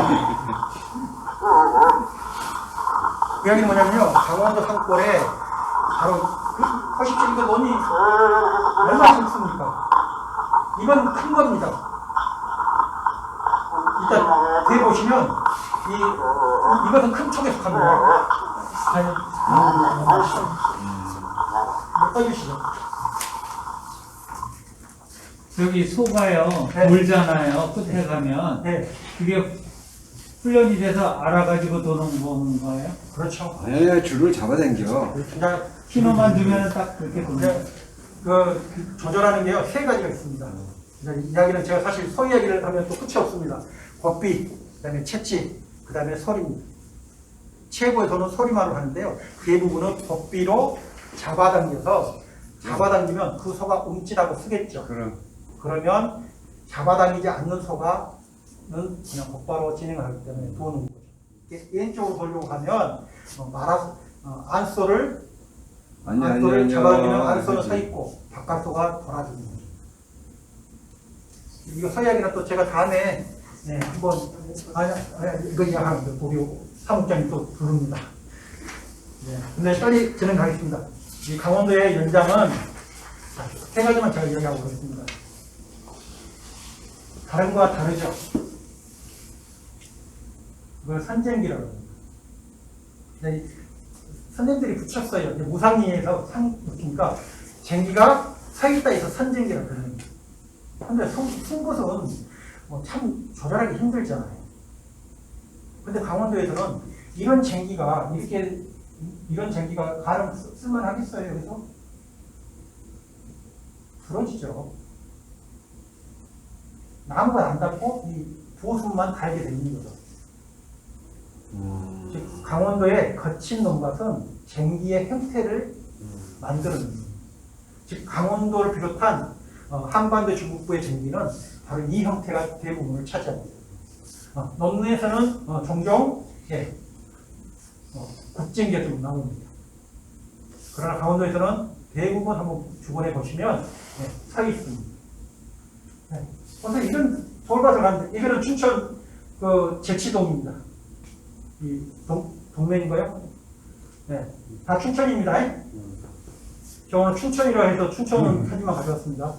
그 이야기는 뭐냐면요 강원도 산골에 바로 보십시오. 이거 논이 얼마나 굵습니까? 이건 큰 겁니다. 일단 뒤에 보시면 이것은 큰 촉에 속합니다. 떠주시죠. 여기 소가요 네. 돌잖아요. 끝에 가면 네, 그게 훈련이 돼서 알아가지고 도는 건가요? 그렇죠. 아니야, 줄을 잡아당겨. 그냥 신호만 주면 딱 그렇게 도는 거예요. 그 조절하는 게요 세 가지가 있습니다. 이야기는 제가 사실 소 이야기를 하면 또 끝이 없습니다. 법비, 그다음에 채찍, 그다음에 소리입니다. 최고의 도는 소리만으로 하는데요. 대부분은 법비로 잡아당겨서 잡아당기면 그 소가 움찔하고 쓰겠죠. 그러면 잡아당기지 않는 소가는 그냥 곧바로 진행을 하기 때문에 도는 거죠. 왼쪽으로 돌려고 하면 안소를 잡아당기면 안소는 서 있고 바깥소가 돌아주는 거죠. 이거 서이야기는 또 제가 다음에 한번 이거 이야기하는데 우리 사무장이 또 부릅니다. 근데 빨리 진행하겠습니다. 이 강원도의 연장은 세 가지만 제가 이야기하고 있습니다. 다른 거와 다르죠. 이걸 선쟁기라고 합니다. 선생들이 붙였어요. 무상리에서 상 붙으니까 쟁기가 서있다 해서 선쟁기라고 그러는 거예요. 근데 송곳은 참 조절하기 힘들잖아요. 근데 강원도에서는 이런 쟁기가 이렇게 이런 쟁기가 가름 쓸만하겠어요, 여기서? 부러지죠. 나무가 안 닿고 이 보수만 달게 되는 거죠. 즉 강원도의 거친 논밭은 쟁기의 형태를 만드는 겁니다. 즉 강원도를 비롯한 한반도 중북부의 쟁기는 바로 이 형태가 대부분을 차지합니다. 논문에서는 종종 굽쟁기가 좀 나옵니다. 그러나 강원도에서는 대부분 한번 주변에 보시면 서 있습니다. 그래서 이런 돌밭을 갔는데 이거는 춘천 제치동입니다. 이 동면인가요? 네, 다 춘천입니다. 저 오늘 춘천이라 해서 춘천 사진만 가져왔습니다.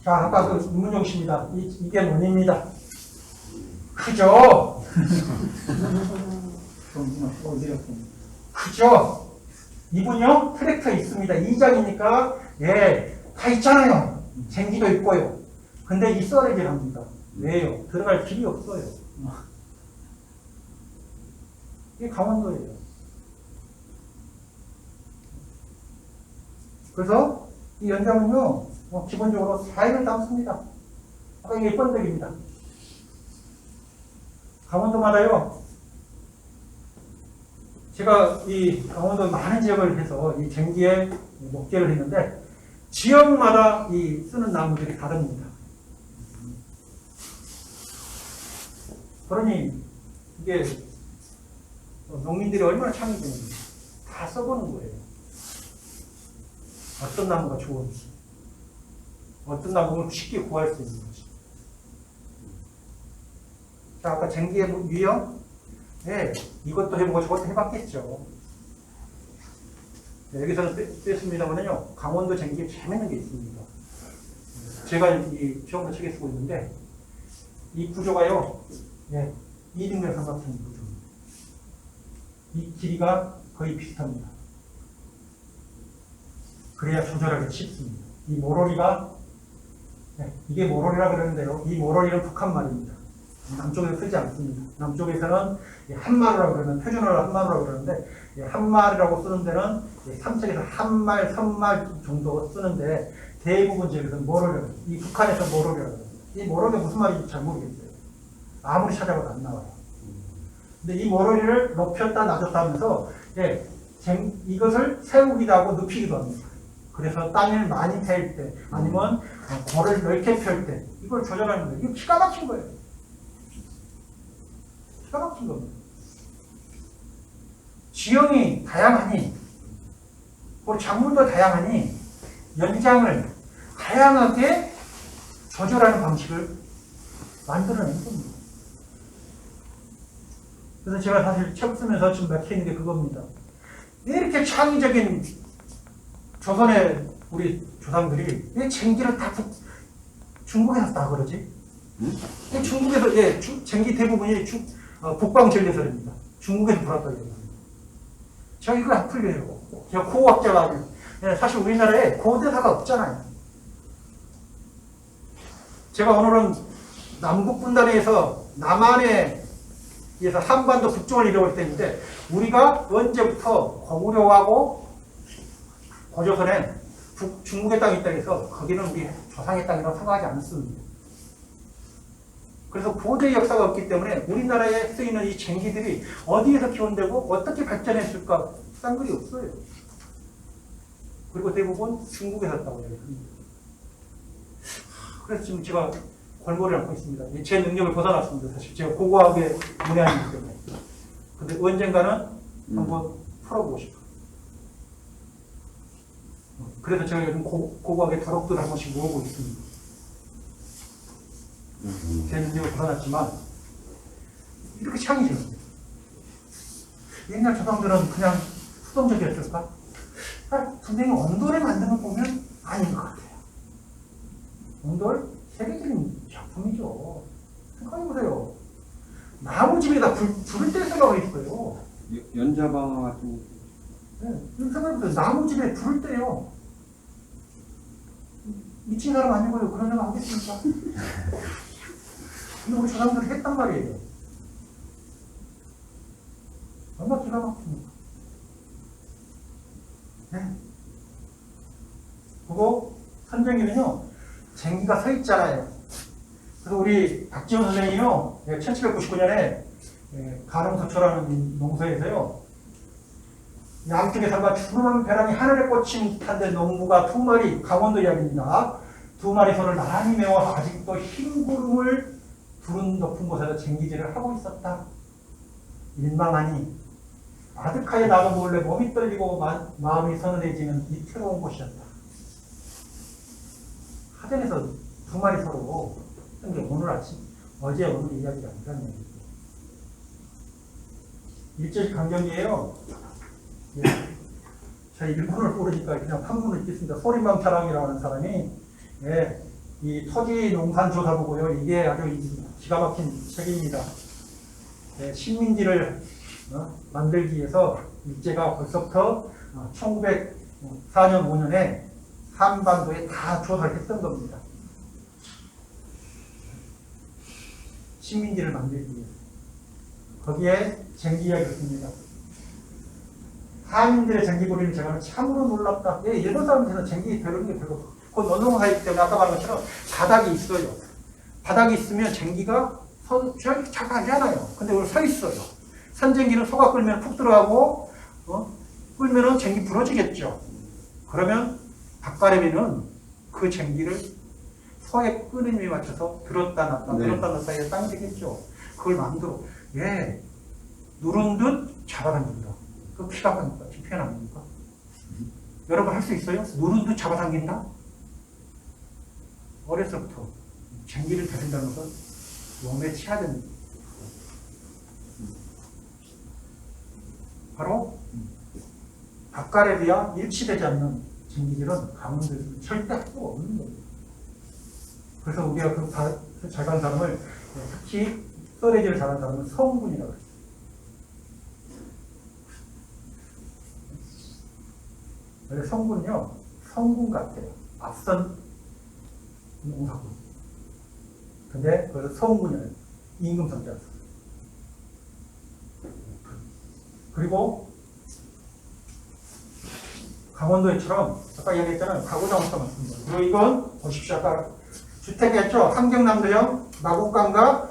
자, 아까 그 문용 씨입니다. 이게 논입니다. 크죠? 크죠? 이분요, 트랙터 있습니다. 2장이니까, 다 있잖아요. 쟁기도 있고요. 근데 이 썰에게 합니다. 왜요? 들어갈 길이 없어요. 이게 강원도예요. 그래서 이 연장은요, 기본적으로 4일을 담습니다. 아까 이게 번덕입니다. 강원도마다요, 제가 이 강원도 많은 지역을 해서 이 쟁기에 목재를 했는데, 지역마다 이 쓰는 나무들이 다릅니다. 그러니, 이게 농민들이 얼마나 창의적인지 다 써보는 거예요. 어떤 나무가 좋은지, 어떤 나무를 쉽게 구할 수 있는지. 자, 아까 쟁기의 유형? 이것도 해보고 저것도 해봤겠죠. 여기서는 뺐습니다만요, 강원도 쟁기에 재밌는 게 있습니다. 제가 이 지원도 책에 쓰고 있는데, 이 구조가요, 이등변 삼각형 구조입니다. 이 길이가 거의 비슷합니다. 그래야 조절하기 쉽습니다. 이 모로리가, 이게 모로리라 그러는데요. 이 모로리는 북한 말입니다. 남쪽에서 쓰지 않습니다. 남쪽에서는 한마루라고 그러면, 표준어로 한마루라고 그러는데, 한마루라고 쓰는 데는 삼척에서 한말, 선말 정도 쓰는데, 대부분 지역에서는 모로리라고 해요. 이 북한에서 모로리라고 해요. 이 모로리가 무슨 말인지 잘 모르겠어요. 아무리 찾아봐도 안 나와요. 근데 이 모로리를 높였다 낮췄다 하면서, 이것을 세우기도 하고 눕히기도 합니다. 그래서 땅을 많이 팰 때, 아니면 골을 넓게 펼 때, 이걸 조절하는 거예요. 이거 기가 막힌 거예요. 기가 막힌 겁니다. 지형이 다양하니, 그리고 작물도 다양하니, 연장을 다양하게 조절하는 방식을 만들어낸 겁니다. 그래서 제가 사실 책 쓰면서 좀 막히는 게 그겁니다. 왜 이렇게 창의적인 조선의 우리 조상들이 왜 쟁기를 다 중국에서 다 그러지? 중국에서, 쟁기 대부분이 북방전례설입니다. 중국에서 불었다고 합니다. 제가 이거 안 풀려요. 제가 고고학자가 아니에요. 사실 우리나라에 고대사가 없잖아요. 제가 오늘은 남북분단에서 남한에 의해서 한반도 북쪽을 이루어올 때인데, 우리가 언제부터 고구려하고 고조선에 중국의 땅이 있다고 해서 거기는 우리 조상의 땅이라고 생각하지 않습니다. 그래서 고대 역사가 없기 때문에 우리나라에 쓰이는 이 쟁기들이 어디에서 기원되고 어떻게 발전했을까 쌍글이 없어요. 그리고 대부분 중국에서 왔다고 얘기합니다. 그래서 지금 제가 골머리를 앓고 있습니다. 제 능력을 벗어났습니다. 사실 제가 고고학의 문외한이기 때문에. 근데 언젠가는 한번 풀어보고 싶어요. 그래서 제가 요즘 고고학의 도록들을 한 번씩 모으고 있습니다. 제 능력을 벗어났지만 이렇게 창의적입니다. 옛날 조상들은 그냥 수동적이었을까? 선생님 언돌에 만드는 거 보면 아닌 것 같아요. 언돌 세계적인 작품이죠. 생각해보세요. 나무집에다 불을 뗄 생각이 있어요. 연자방아 같은. 생각해보세요. 나무집에 불을 떼요. 미친 사람 아니고요. 그런 생각 하겠습니까? 이거 우리 조상들이 했단 말이에요. 기가 막힙니다. 네. 그리고 선정기는요, 쟁기가 서 있잖아요. 그래서 우리 박지원 선생이요, 1799년에 가릉서초라는 농서에서요, 양쪽에 살과 주름한 벼랑이 하늘에 꽂힌 듯한데 농부가 두 마리, 강원도 이야기입니다. 두 마리 소를 나란히 메워서 아직도 흰 구름을 두른 높은 곳에서 쟁기질을 하고 있었다. 민망하니 아득하게 나도 몰래 몸이 떨리고 마음이 서늘해지는 이태로운 곳이었다. 하전에서 두 마리 서로 한 게 오늘 아침, 어제 오늘 이야기가 아니라는 얘기죠. 일제시 강경기예요. 예. 제가 일본을 모르니까 그냥 한문을 읽겠습니다. 소리망차랑이라고 하는 사람이 예, 이 토지 농산 조사 보고요. 이게 아주 기가 막힌 책입니다. 예, 식민지를 만들기 위해서 일제가 벌써부터 1904년 5년에 한반도에 다 조사를 했던 겁니다. 식민지를 만들기 위해서. 거기에 쟁기 이야기가 있습니다. 한인들의 쟁기 부리는 제가 참으로 놀랍다. 예, 일본 사람들은 쟁기 배우는 게 별로. 그 노동사이기 때문에 아까 말한 것처럼 바닥이 있어요. 바닥이 있으면 쟁기가 잘 가지 않아요. 근데 오늘 서 있어요. 선쟁기는 소가 끓면 푹 들어가고, 끓면은 쟁기 부러지겠죠. 그러면 닭가래비는 그 쟁기를 소의 끓임에 맞춰서 들었다 놨다, 네. 들었다 놨다 해서 땅이 되겠죠. 그걸 마음대로, 예, 누른 듯 잡아당긴다. 그 피가 가니까, 표현 아닙니까? 여러분 할 수 있어요? 누른 듯 잡아당긴다? 어려서부터 쟁기를 다룬다는 것은 몸에 치야 됩니다. 바로 닭가래비와 일치되지 않는 쟁기질은 강원도에서는 절대 할 수가 없는 겁니다. 그래서 우리가 그 잘간 사람을 특히 썰레질을 잘하는 사람은 성군이라고 했어요. 원래 성군요, 성군 같아요. 앞선 농사군. 근데 그래서 성군이에요. 임금성자였어요. 그리고 강원도에처럼 아까 얘기했잖아요. 가구장부터 맞습니다. 그리고 이건 보십시오. 아까 주택이었죠. 함경남도형 마곡간과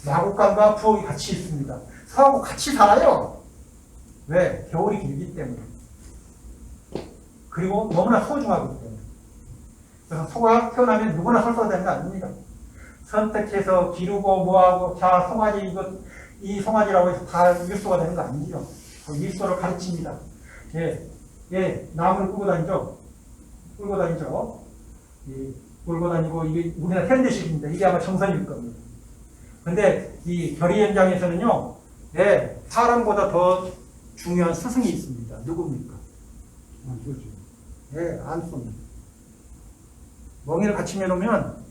마곡간과 부엌이 같이 있습니다. 서하고 같이 살아요. 왜? 겨울이 길기 때문에. 그리고 너무나 소중하기 때문에. 그래서 소가 태어나면 누구나 설사가 되는 거 아닙니다. 선택해서 기르고 뭐하고 자 송아지 이 송아지라고 해서 다 일소가 되는 거 아니죠. 일소를 가르칩니다. 예, 나무를 끌고 다니죠. 끌고 다니죠. 예, 끌고 다니고 이게 우리나라 현대식입니다. 이게 아마 정선일 겁니다. 근데 이 결의 현장에서는요, 예, 사람보다 더 중요한 스승이 있습니다. 누굽니까? 예, 안소입니다. 멍이를 같이 매놓으면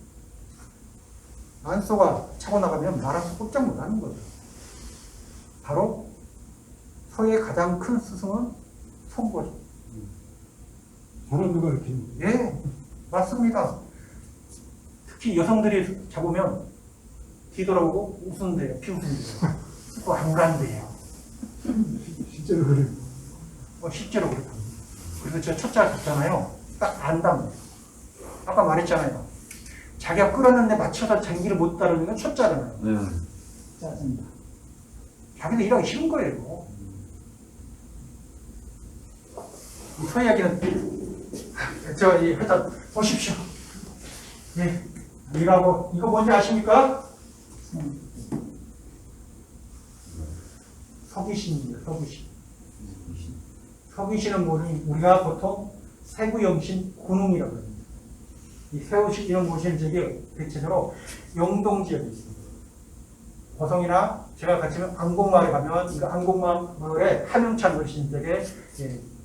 안소가 차고 나가면 말아서 꼼짝 못하는 거죠. 바로 소의 가장 큰 스승은 송곳. 저는 누가 이렇게 예, 맞습니다. 특히 여성들이 잡으면 뒤돌아보고 웃는데요, 비웃는데요. 그거 안 간대요. 실제로 그래. 실제로 그렇답니다. 그래서 제가 첫째를 잡잖아요. 딱 안답니다. 아까 말했잖아요. 자기가 끌었는데 맞춰서 장기를 못 다루는 건 첫째잖아요. 네. 짜증나. 자기도 일하기 싫은 거예요. 이 소 이야기는 하여튼 보십시오. 예, 일하고 이거 뭔지 아십니까? 서귀신입니다. 서귀신. 서귀신은 우리가 보통 세구영신 군웅이라고 합니다. 이 세우시기는 모신 지역이 대체적으로 영동 지역에 있습니다. 고성이나 제가 같이 안곡마을에 가면 이 안곡마을에 함영찬 어르신 댁에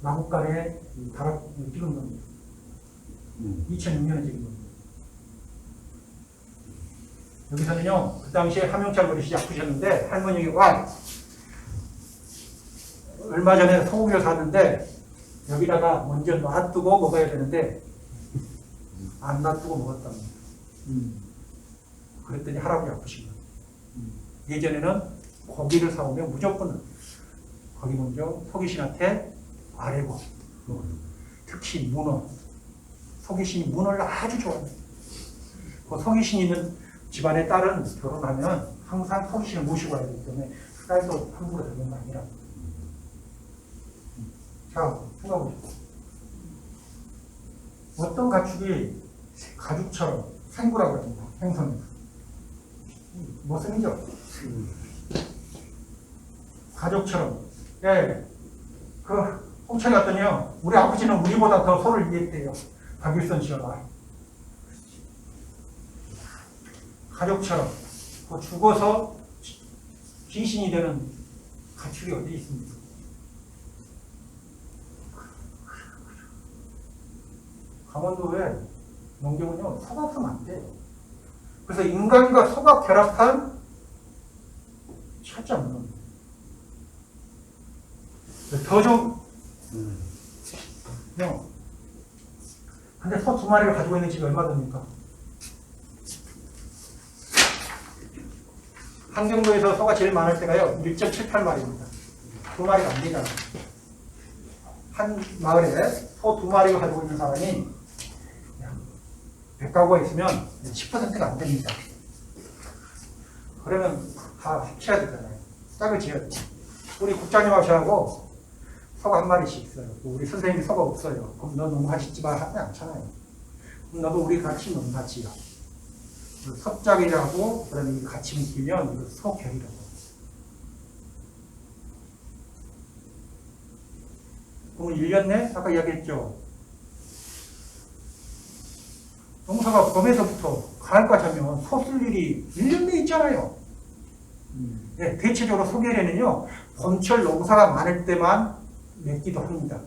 마곡간에 다락 찍은 겁니다. 2006년에 찍은 겁니다. 여기서는요, 그 당시에 함영찬 어르신이 아프셨는데 할머니가 얼마 전에 소고기를 샀는데 여기다가 먼저 놔두고 먹어야 되는데 안 놔두고 먹었답니다. 그랬더니 할아버지 아프신 거예요. 예전에는 고기를 사오면 무조건 거기는 서귀신한테 아래고, 특히 문어. 서귀신이 문어를 아주 좋아합니다. 그 서귀신 있는 집안의 딸은 결혼하면 항상 서귀신을 모시고 와야 되기 때문에 딸도 함부로 되는 거 아니라. 자, 생각해보세요. 어떤 가축이 가죽처럼 생구라고 합니다. 생선. 못생기죠? 가족처럼. 예. 그, 홍천에 갔더니요, 우리 아버지는 우리보다 더 소를 이해했대요. 박일선 씨가. 가족처럼. 그 죽어서 귀신이 되는 가축이 어디 있습니까? 강원도에 농경은요, 소가 없으면 안 돼요. 그래서 인간과 소가 결합한 찾지 않는 겁니다. 더 좀, 근데 소 2마리를 가지고 있는 집이 얼마 됩니까? 한경도에서 소가 제일 많을 때가요, 1.78마리입니다. 2마리가 안 되잖아요. 한 마을에 소 2마리를 가지고 있는 사람이 100가구가 있으면 10%가 안 됩니다. 그러면 다 합쳐야 되잖아요. 짝을 지어야 돼요. 우리 국장님하고 소가 1마리씩 있어요. 우리 선생님이 소가 없어요. 그럼 너 농사짓지 마 하지 않잖아요. 그럼 너도 우리 같이 농사지어. 섭짝이라고 그러면 같이 묶이면 이거 소결이라고. 그러면 1년 내 아까 이야기했죠. 농사가 봄에서부터 가을까지 하면 소 쓸 일이 1년 내에 있잖아요. 네, 대체적으로 소결에는요, 봄철 농사가 많을 때만 맺기도 합니다.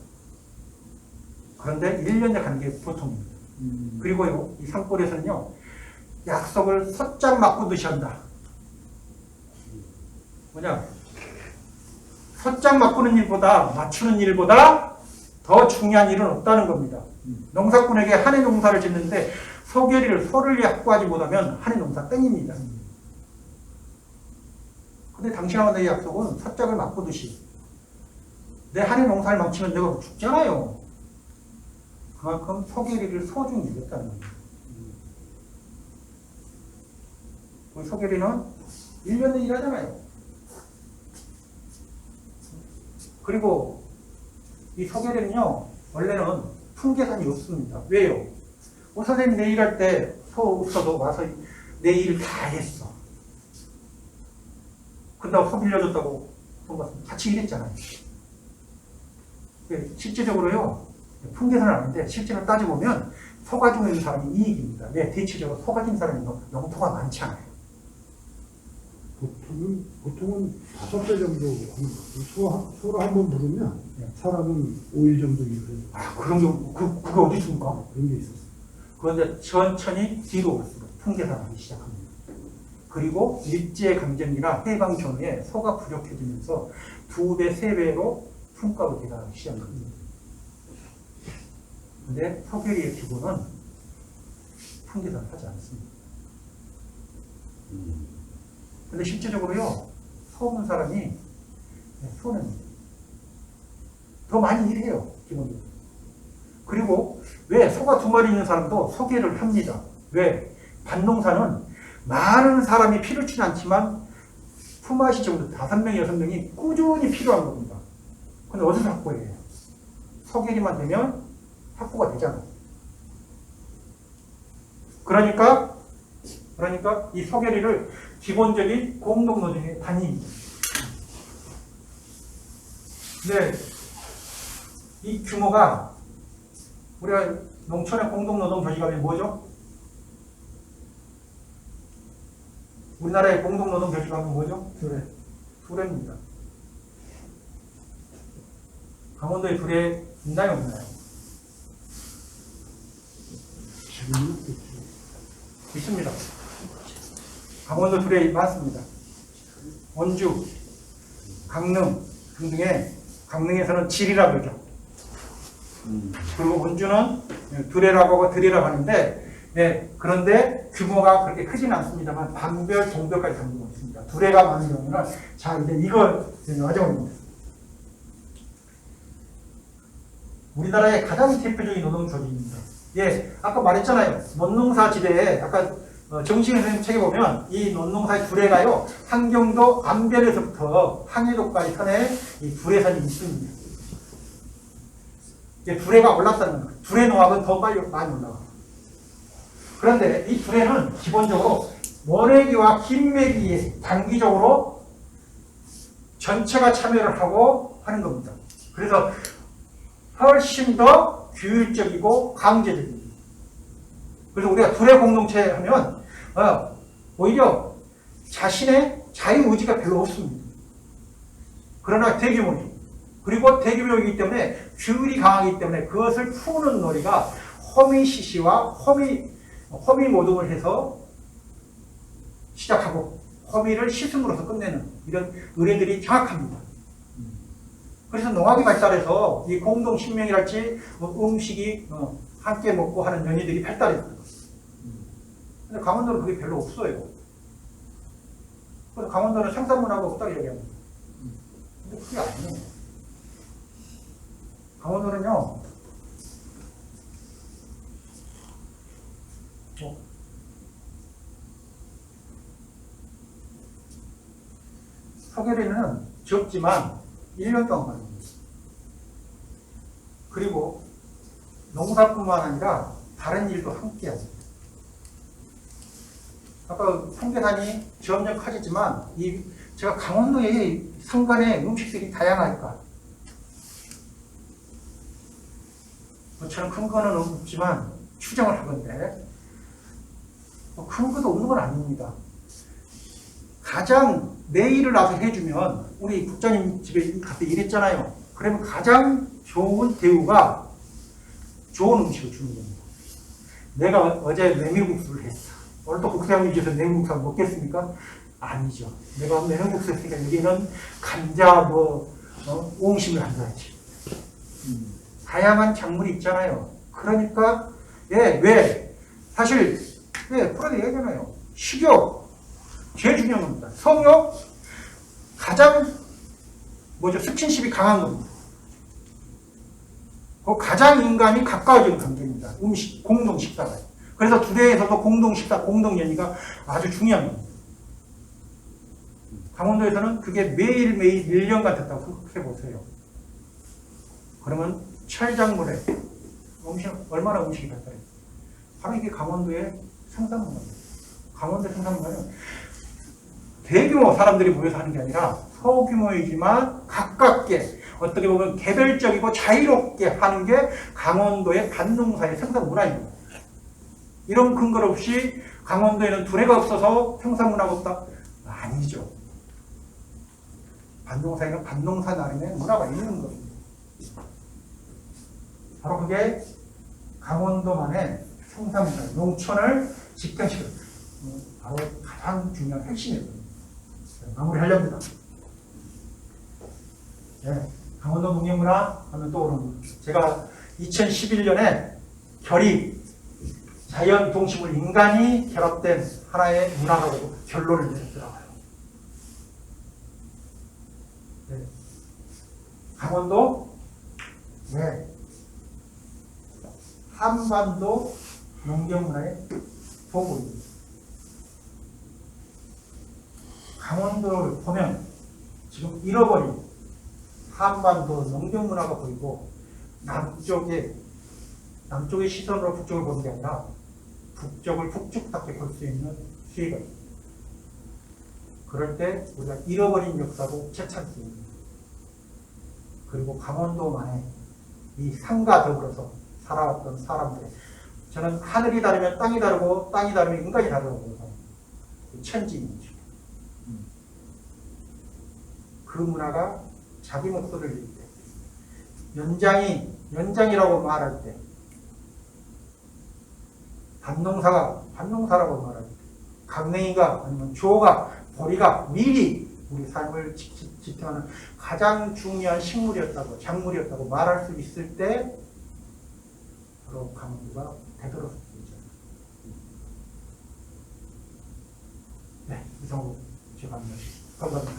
그런데 1년에 가는 게 보통입니다. 그리고요, 이 산골에서는요, 약속을 섰짝 맞고듯이 한다. 뭐냐? 섰짝 맞고는 일보다, 맞추는 일보다 더 중요한 일은 없다는 겁니다. 농사꾼에게 한 해 농사를 짓는데 소결이를 소를 확보하지 못하면 한 해 농사 땡입니다. 근데 당신하고 내 약속은 섰짝을 맞고듯이 내 한 해 농사를 망치면 내가 죽잖아요. 그만큼 소결이를 소중히 여겼다는 겁니다. 우리 소결이는 1년 내 일하잖아요. 그리고 이 소결이는요, 원래는 품계산이 없습니다. 왜요? 우리 선생님 내 일할 때 소 없어도 와서 내 일을 다 했어. 근데 소 빌려줬다고 같이 일했잖아요. 실제적으로요, 품계산을 하는데 실제로 따져보면 소 가지고 있는 사람이 이익입니다. 왜? 대체적으로 소 가진 사람이 영토가 많지 않아요. 보통은 5배 정도 하는 거예요. 소를 한번 부르면 사람은 5일 정도 일을 해요. 아, 그런 게, 그게 어디 있습니까? 그런 게 있었어요. 그런데 천천히 뒤로 올수록 풍계산하기 시작합니다. 그리고 일제강점기나 해방 전후에 소가 부족해지면서 2배, 3배로 품값을 계산하기 시작합니다. 근데 소결이의 기본은 풍계산을 하지 않습니다. 근데 실제적으로요, 소 없는 사람이 소는 더 많이 일해요, 기본적으로. 그리고 왜 소가 2마리 있는 사람도 소개를 합니다. 왜? 밭농사는 많은 사람이 필요 치는 않지만 품앗이 정도 5명, 6명이 꾸준히 필요한 겁니다. 근데 어디서 확보해요? 소개리만 되면 확보가 되잖아요. 그러니까 이 소개리를 기본적인 공동노동의 단위입니다. 근데 이 규모가 우리가 농촌의 공동노동 조직하면 뭐죠? 우리나라의 공동노동 조직하면 뭐죠? 두레입니다. 강원도에 두레 있나요, 없나요? 지금은 없겠죠. 있습니다. 강원도 두레 많습니다. 원주, 강릉 등등의, 강릉에서는 질이라고 그러죠. 그리고 원주는 두레라고 하고 드레라고 하는데, 네, 그런데 규모가 그렇게 크지는 않습니다만 반별, 동별까지 담고 있습니다. 두레가 많은 경우는, 자, 이제 이거 와정입니다. 우리나라의 가장 대표적인 노동 조직입니다. 예, 아까 말했잖아요. 논농사 지대에 아까 정식 선생님 책에 보면 이 논농사의 두레가요 한경도 안변에서부터 항해도까지 선에 이 두레선이 있습니다. 이제 두레가 올랐다는 거예요. 두레 농업은 더 빨리 많이 올라가. 그런데 이 두레는 기본적으로 모래기와 긴매기에 단기적으로 전체가 참여를 하고 하는 겁니다. 그래서 훨씬 더 규율적이고 강제적입니다. 그래서 우리가 두레 공동체 하면 오히려 자신의 자유의지가 별로 없습니다. 그러나 대규모죠. 그리고 대규모이기 때문에 규율이 강하기 때문에 그것을 푸는 놀이가 허미시시와 허미 모독을 해서 시작하고 허미를 시승으로서 끝내는 이런 의뢰들이 정확합니다. 그래서 농학이 발달해서 이 공동 식명이랄지 음식이 함께 먹고 하는 연희들이 발달했어요. 근데 강원도는 그게 별로 없어요. 그래서 강원도는 생산문화가 없다고 얘기합니다. 근데 그게 아니에요. 강원도는요, 서계리는 적지만 1년 동안 그리고 농사뿐만 아니라 다른 일도 함께 합니다. 아까 통계단이 점점 커지지만 제가 강원도의 상간의 음식들이 다양하니까 저는 근거는 없지만 추정을 하건데 근거도 없는 건 아닙니다. 가장 내일을 나서 해주면 우리 국장님 집에 갔다 일했잖아요. 그러면 가장 좋은 대우가 좋은 음식을 주는 겁니다. 내가 어제 메밀국수를 했어. 오늘 또 국장님 집에서 메밀국수 먹겠습니까? 아니죠. 내가 메밀국수 했으니까 여기는 감자 옹심을 한다지. 다양한 작물이 있잖아요. 그러니까 왜 사실 프로도 얘기하잖아요. 식욕 제일 중요한 겁니다. 성욕 가장 스킨십이 강한 겁니다. 가장 인간이 가까워지는 관계입니다. 음식 공동 식사가. 그래서 두레에서도 공동 식사, 공동 연희가 아주 중요한 겁니다. 강원도에서는 그게 매일매일 1년간 됐다고 생각해 보세요. 그러면 철작물에 얼마나 음식이 발달해요? 바로 이게 강원도의 생산문화입니다. 강원도의 생산문화는 대규모 사람들이 모여서 하는 게 아니라 소규모이지만 가깝게 어떻게 보면 개별적이고 자유롭게 하는 게 강원도의 밭농사의 생산문화입니다. 이런 근거 없이 강원도에는 두레가 없어서 생산문화가 없다? 아니죠. 밭농사에는 밭농사 나름의 문화가 있는 겁니다. 바로 그게 강원도만의 생산문화, 농촌을 집행시키는 바로 가장 중요한 핵심이거든요. 마무리하렵니다. 네, 강원도 농경문화 하면 떠오르는 제가 2011년에 결의 자연 동식물 인간이 결합된 하나의 문화라고 결론을 내렸더라고요. 네. 강원도 한반도 농경문화의 보고입니다. 강원도를 보면 지금 잃어버린 한반도 농경문화가 보이고 남쪽의 시선으로 북쪽을 보는 게 아니라 북쪽을 북쪽답게 볼 수 있는 기회가 있습니다. 그럴 때 우리가 잃어버린 역사도 되찾을 수 있습니다. 그리고 강원도만의 이 산과 더불어서 살아왔던 사람들, 저는 하늘이 다르면 땅이 다르고 땅이 다르면 인간이 다르다고 보면서 천지인이죠. 그 문화가 자기 목소리를 낼 때, 연장이라고 말할 때, 밭농사라고 말할 때, 강냉이가 아니면 조가, 보리가 미리 우리 삶을 지탱하는 가장 중요한 식물이었다고, 작물이었다고 말할 수 있을 때, 바로 강원도가 되돌아서 있죠. 네, 이상으로 제가 감사합니다.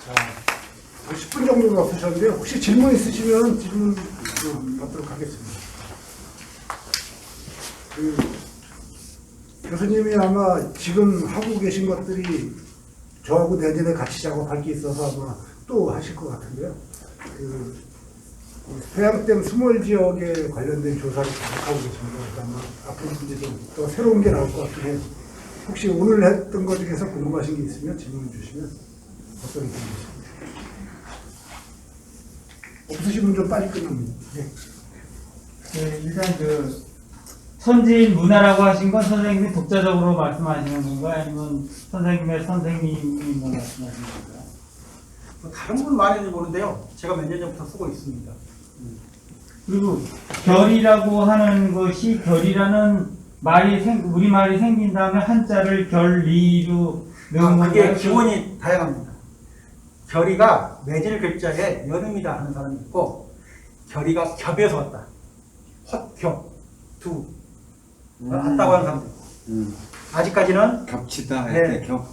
자, 분 없으셨는데 혹시 질문 있으시면 질문 받도록 하겠습니다. 그 교수님이 아마 지금 하고 계신 것들이 저하고 내년에 같이 작업할 게 있어서 아마 또 하실 것 같은데요. 그 해양댐 수몰 지역에 관련된 조사를 계속하고 계십니다. 아마 앞으로 이제 좀 더 새로운 게 나올 것 같긴 해요. 혹시 오늘 했던 것 중에서 궁금하신 게 있으면 질문 주시면 답변 드리겠습니다. 없으시면 좀 빨리 끝납니다. 네. 네, 일단 그 선지인 문화라고 하신 건 선생님이 독자적으로 말씀하시는 건가요? 아니면 선생님의 선생님이 뭐 말씀하시는 건가요? 뭐 다른 분 말인지 모르는데요. 제가 몇 년 전부터 쓰고 있습니다. 그리고 결이라고 하는 것이 결이라는 우리말이 생긴 다음에 한자를 결리로 넣은 건가요? 그게 기원이 다양합니다. 결이가 매질 글자에 여름이다 하는 사람이 있고, 결이가 겹에서 왔다. 헛겹, 두. 왔다고 하는 사람도 있고. 아직까지는, 겹치다 할 때 네. 겹.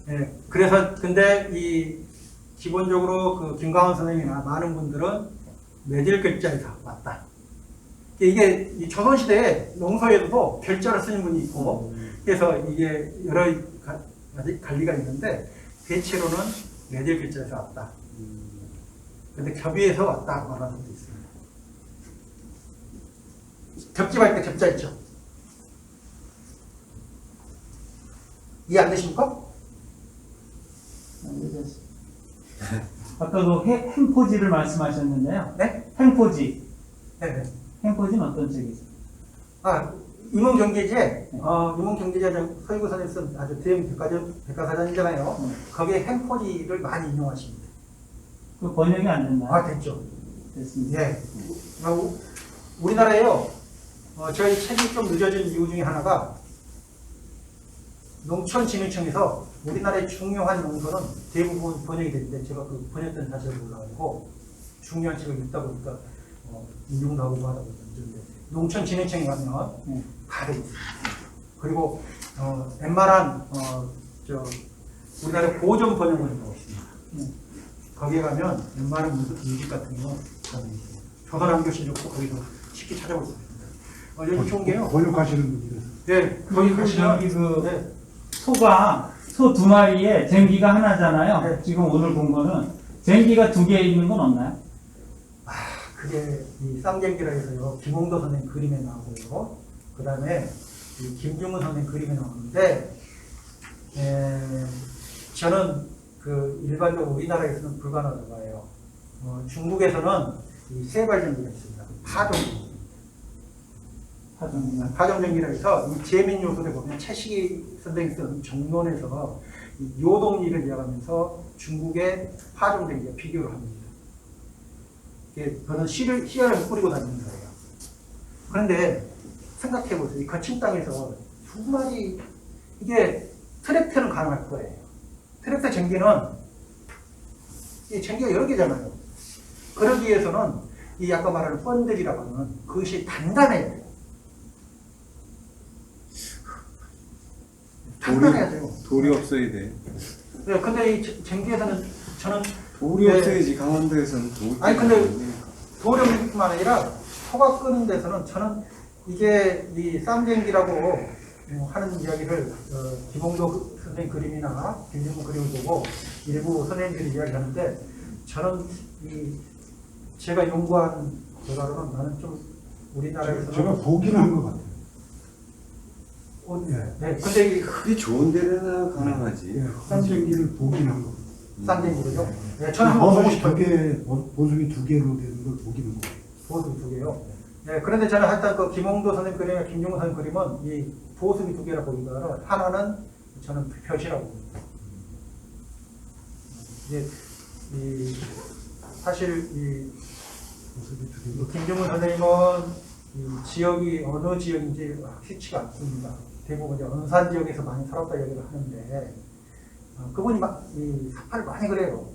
예, 그래서, 근데 기본적으로 그 김광원 선생님이나 많은 분들은 매질 글자에서 왔다. 이게 이 조선시대에 농서에도 별자를 쓰는 분이 있고, 그래서 이게 여러 가지 관리가 있는데, 대체로는 매질 글자에서 왔다. 근데 겹이에서 왔다 말하는 것도 있습니다. 겹집할 때 겹자 있죠? 이해 안 되십니까? 아까 그 행포지를 말씀하셨는데요. 네? 행포지. 네. 행포지는 어떤 책이 있어요? 임원경제지에, 임원경제지에 서희구 선생님 쓴 아주 대형 백과사전이잖아요. 거기에 행포지를 많이 인용하십니다. 그 번역이 안 됐나요? 됐죠. 됐습니다. 예. 우리나라에요, 저희 책이 좀 늦어진 이유 중에 하나가, 농촌진흥청에서 우리나라의 중요한 농서는 대부분 번역이 되는데, 제가 그 번역된 사실을 몰라가지고, 중요한 책을 읽다 보니까, 인용도 하고 하다 보니까, 농촌진흥청에 가면 다 돼 있습니다. 그리고, 웬만한, 우리나라 고전 번역물이 나와 있습니다. 거기에 가면 웬만한 문집 같은 거 다 돼 있습니다. 조선왕조실도 거기서 쉽게 찾아볼 수 있습니다. 여기 좋은 게요. 번역하시는 분이라서. 네, 거기 가시면, 네. 소 두 마리에 쟁기가 하나잖아요. 네. 지금 오늘 본 거는 쟁기가 두 개 있는 건 없나요? 그게 이 쌍쟁기라 해서요, 김홍도 선생님 그림에 나오고요, 그 다음에 김중훈 선생님 그림에 나오는데, 저는 그 일반적으로 우리나라에서는 불가능하다고 봐요. 중국에서는 이 세발쟁기가 있습니다. 파종쟁기라 해서 이 제민요술에 보면 최식이 선생님 쓴 정론에서 이 요동리를 이야기하면서 중국의 파종쟁기와 비교를 합니다. 그는 씨알을 뿌리고 다니는 거예요. 그런데 생각해보세요. 이 거친 땅에서 두 마리, 이게 트랙터는 가능할 거예요. 트랙터 쟁기는, 이 쟁기가 여러 개잖아요. 그러기 위해서는 이 아까 말하는 번들이라고 하는 그것이 단단해야 돼요. 단단해야 돼요. 돌이 없어야 돼. 네, 근데 이 쟁기에서는 저는 돌이 없어야지. 강원도에서는 돌이. 아니 근데 돌이 없는 뿐만 아니라 소가 끄는 데서는 저는 이게 이 쌍쟁기라고 하는 이야기를 김홍도 선생님 그림이나 김중훈 그림을 보고 일부 선생님들이 이야기하는데, 저는 제가 연구한 결과로는 나는 좀 우리나라에서는 제가 보기는 한 것 같아요. 네, 근데 그게 좋은 데나 가능하지. 쌍쟁기를 보긴 한 것 같아요. 쌍쟁기를요? 네, 저는 한번 보고 싶어요. 보석이 두 개로 되는 걸 보기는 거. 보습이 두 개요. 네, 그런데 저는 하여튼 그 김홍도 선생님 그림이나 김중훈 선생님 그림은 이 보습이 두 개라고 보기보다는 하나는 저는 표시라고 봅니다. 사실 김중훈 선생님은 이 지역이 어느 지역인지 확실치가 않습니다. 대부분 이제 언산 지역에서 많이 살았다 얘기를 하는데, 그분이 이 사파를 많이 그래요.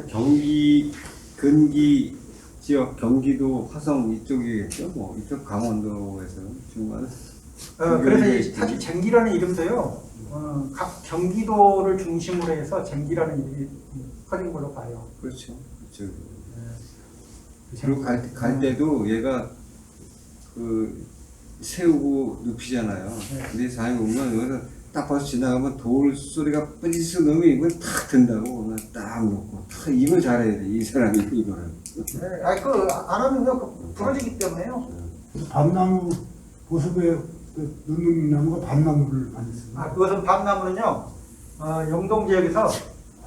경기 근기 지역, 경기도 화성 이쪽이겠죠. 뭐 이쪽 강원도에서 중간. 그래서 사실 쟁기라는 이름도요, 각 경기도를 중심으로 해서 쟁기라는 이름이 커진 걸로 봐요. 그렇죠. 그렇죠. 네. 그리고 갈 때도 얘가 그 세우고 눕히잖아요. 네. 근데 사람이 오면 여기서 딱 봐서 지나가면 돌 소리가 뿌리스 넣으면 이걸 탁 든다고 딱 놓고 탁 이걸 잘해야 돼. 이 사람이 이거를. 네. 아니 그안 하면요 그 부러지기 때문에요. 밤나무 보습에 그 넣는 나무가 밤나무를 많이 씁니다. 아 그것은 밤나무는요 영동 지역에서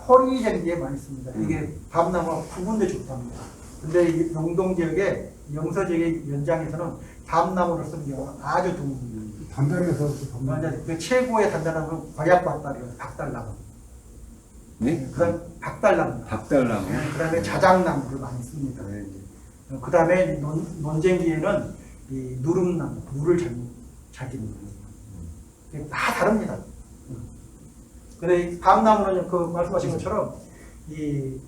허리 쟁기에 많이 씁니다. 이게 밤나무가 구분돼 좋답니다. 근데 이 영동 지역의 영서 지역의 연장에서는 밤나무를 쓰는 경우가 아주 드뭅니다. 단단해서 그 밤나무. 먼저 그 최고의 단단한 건 과약박달이에요. 박달나무. 네? 그다음 박달나무. 박달나무. 그다음에 자작나무를 많이 씁니다. 네. 그다음에 논쟁기에는 이 누름나무, 물을 잘 기는 거예요. 다 다릅니다. 근데 이 밤나무는 그 말씀하신 것처럼 이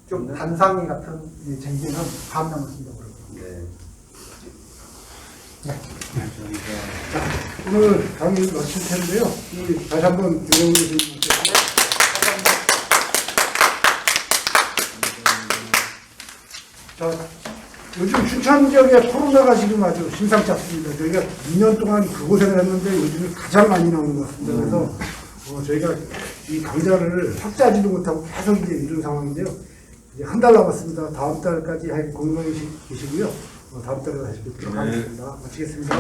좀 단상이 같은 이 쟁기는 밤나무 쓴다고 그러고요. 네. 오늘 강의 마칠 텐데요. 우리 다시 한번 김영훈 교수님께 요즘 춘천 지역에 코로나가 지금 아주 심상치 않습니다. 저희가 2년 동안 그곳에 했는데 요즘 가장 많이 나오는 것 같습니다. 그래서 저희가 이 강좌를 확대하지도 못하고 계속 이제 이런 상황인데요. 이제 한 달 남았습니다. 다음 달까지 건강히 계시고요. 다음 달에 다시 뵙도록 하겠습니다. 마치겠습니다.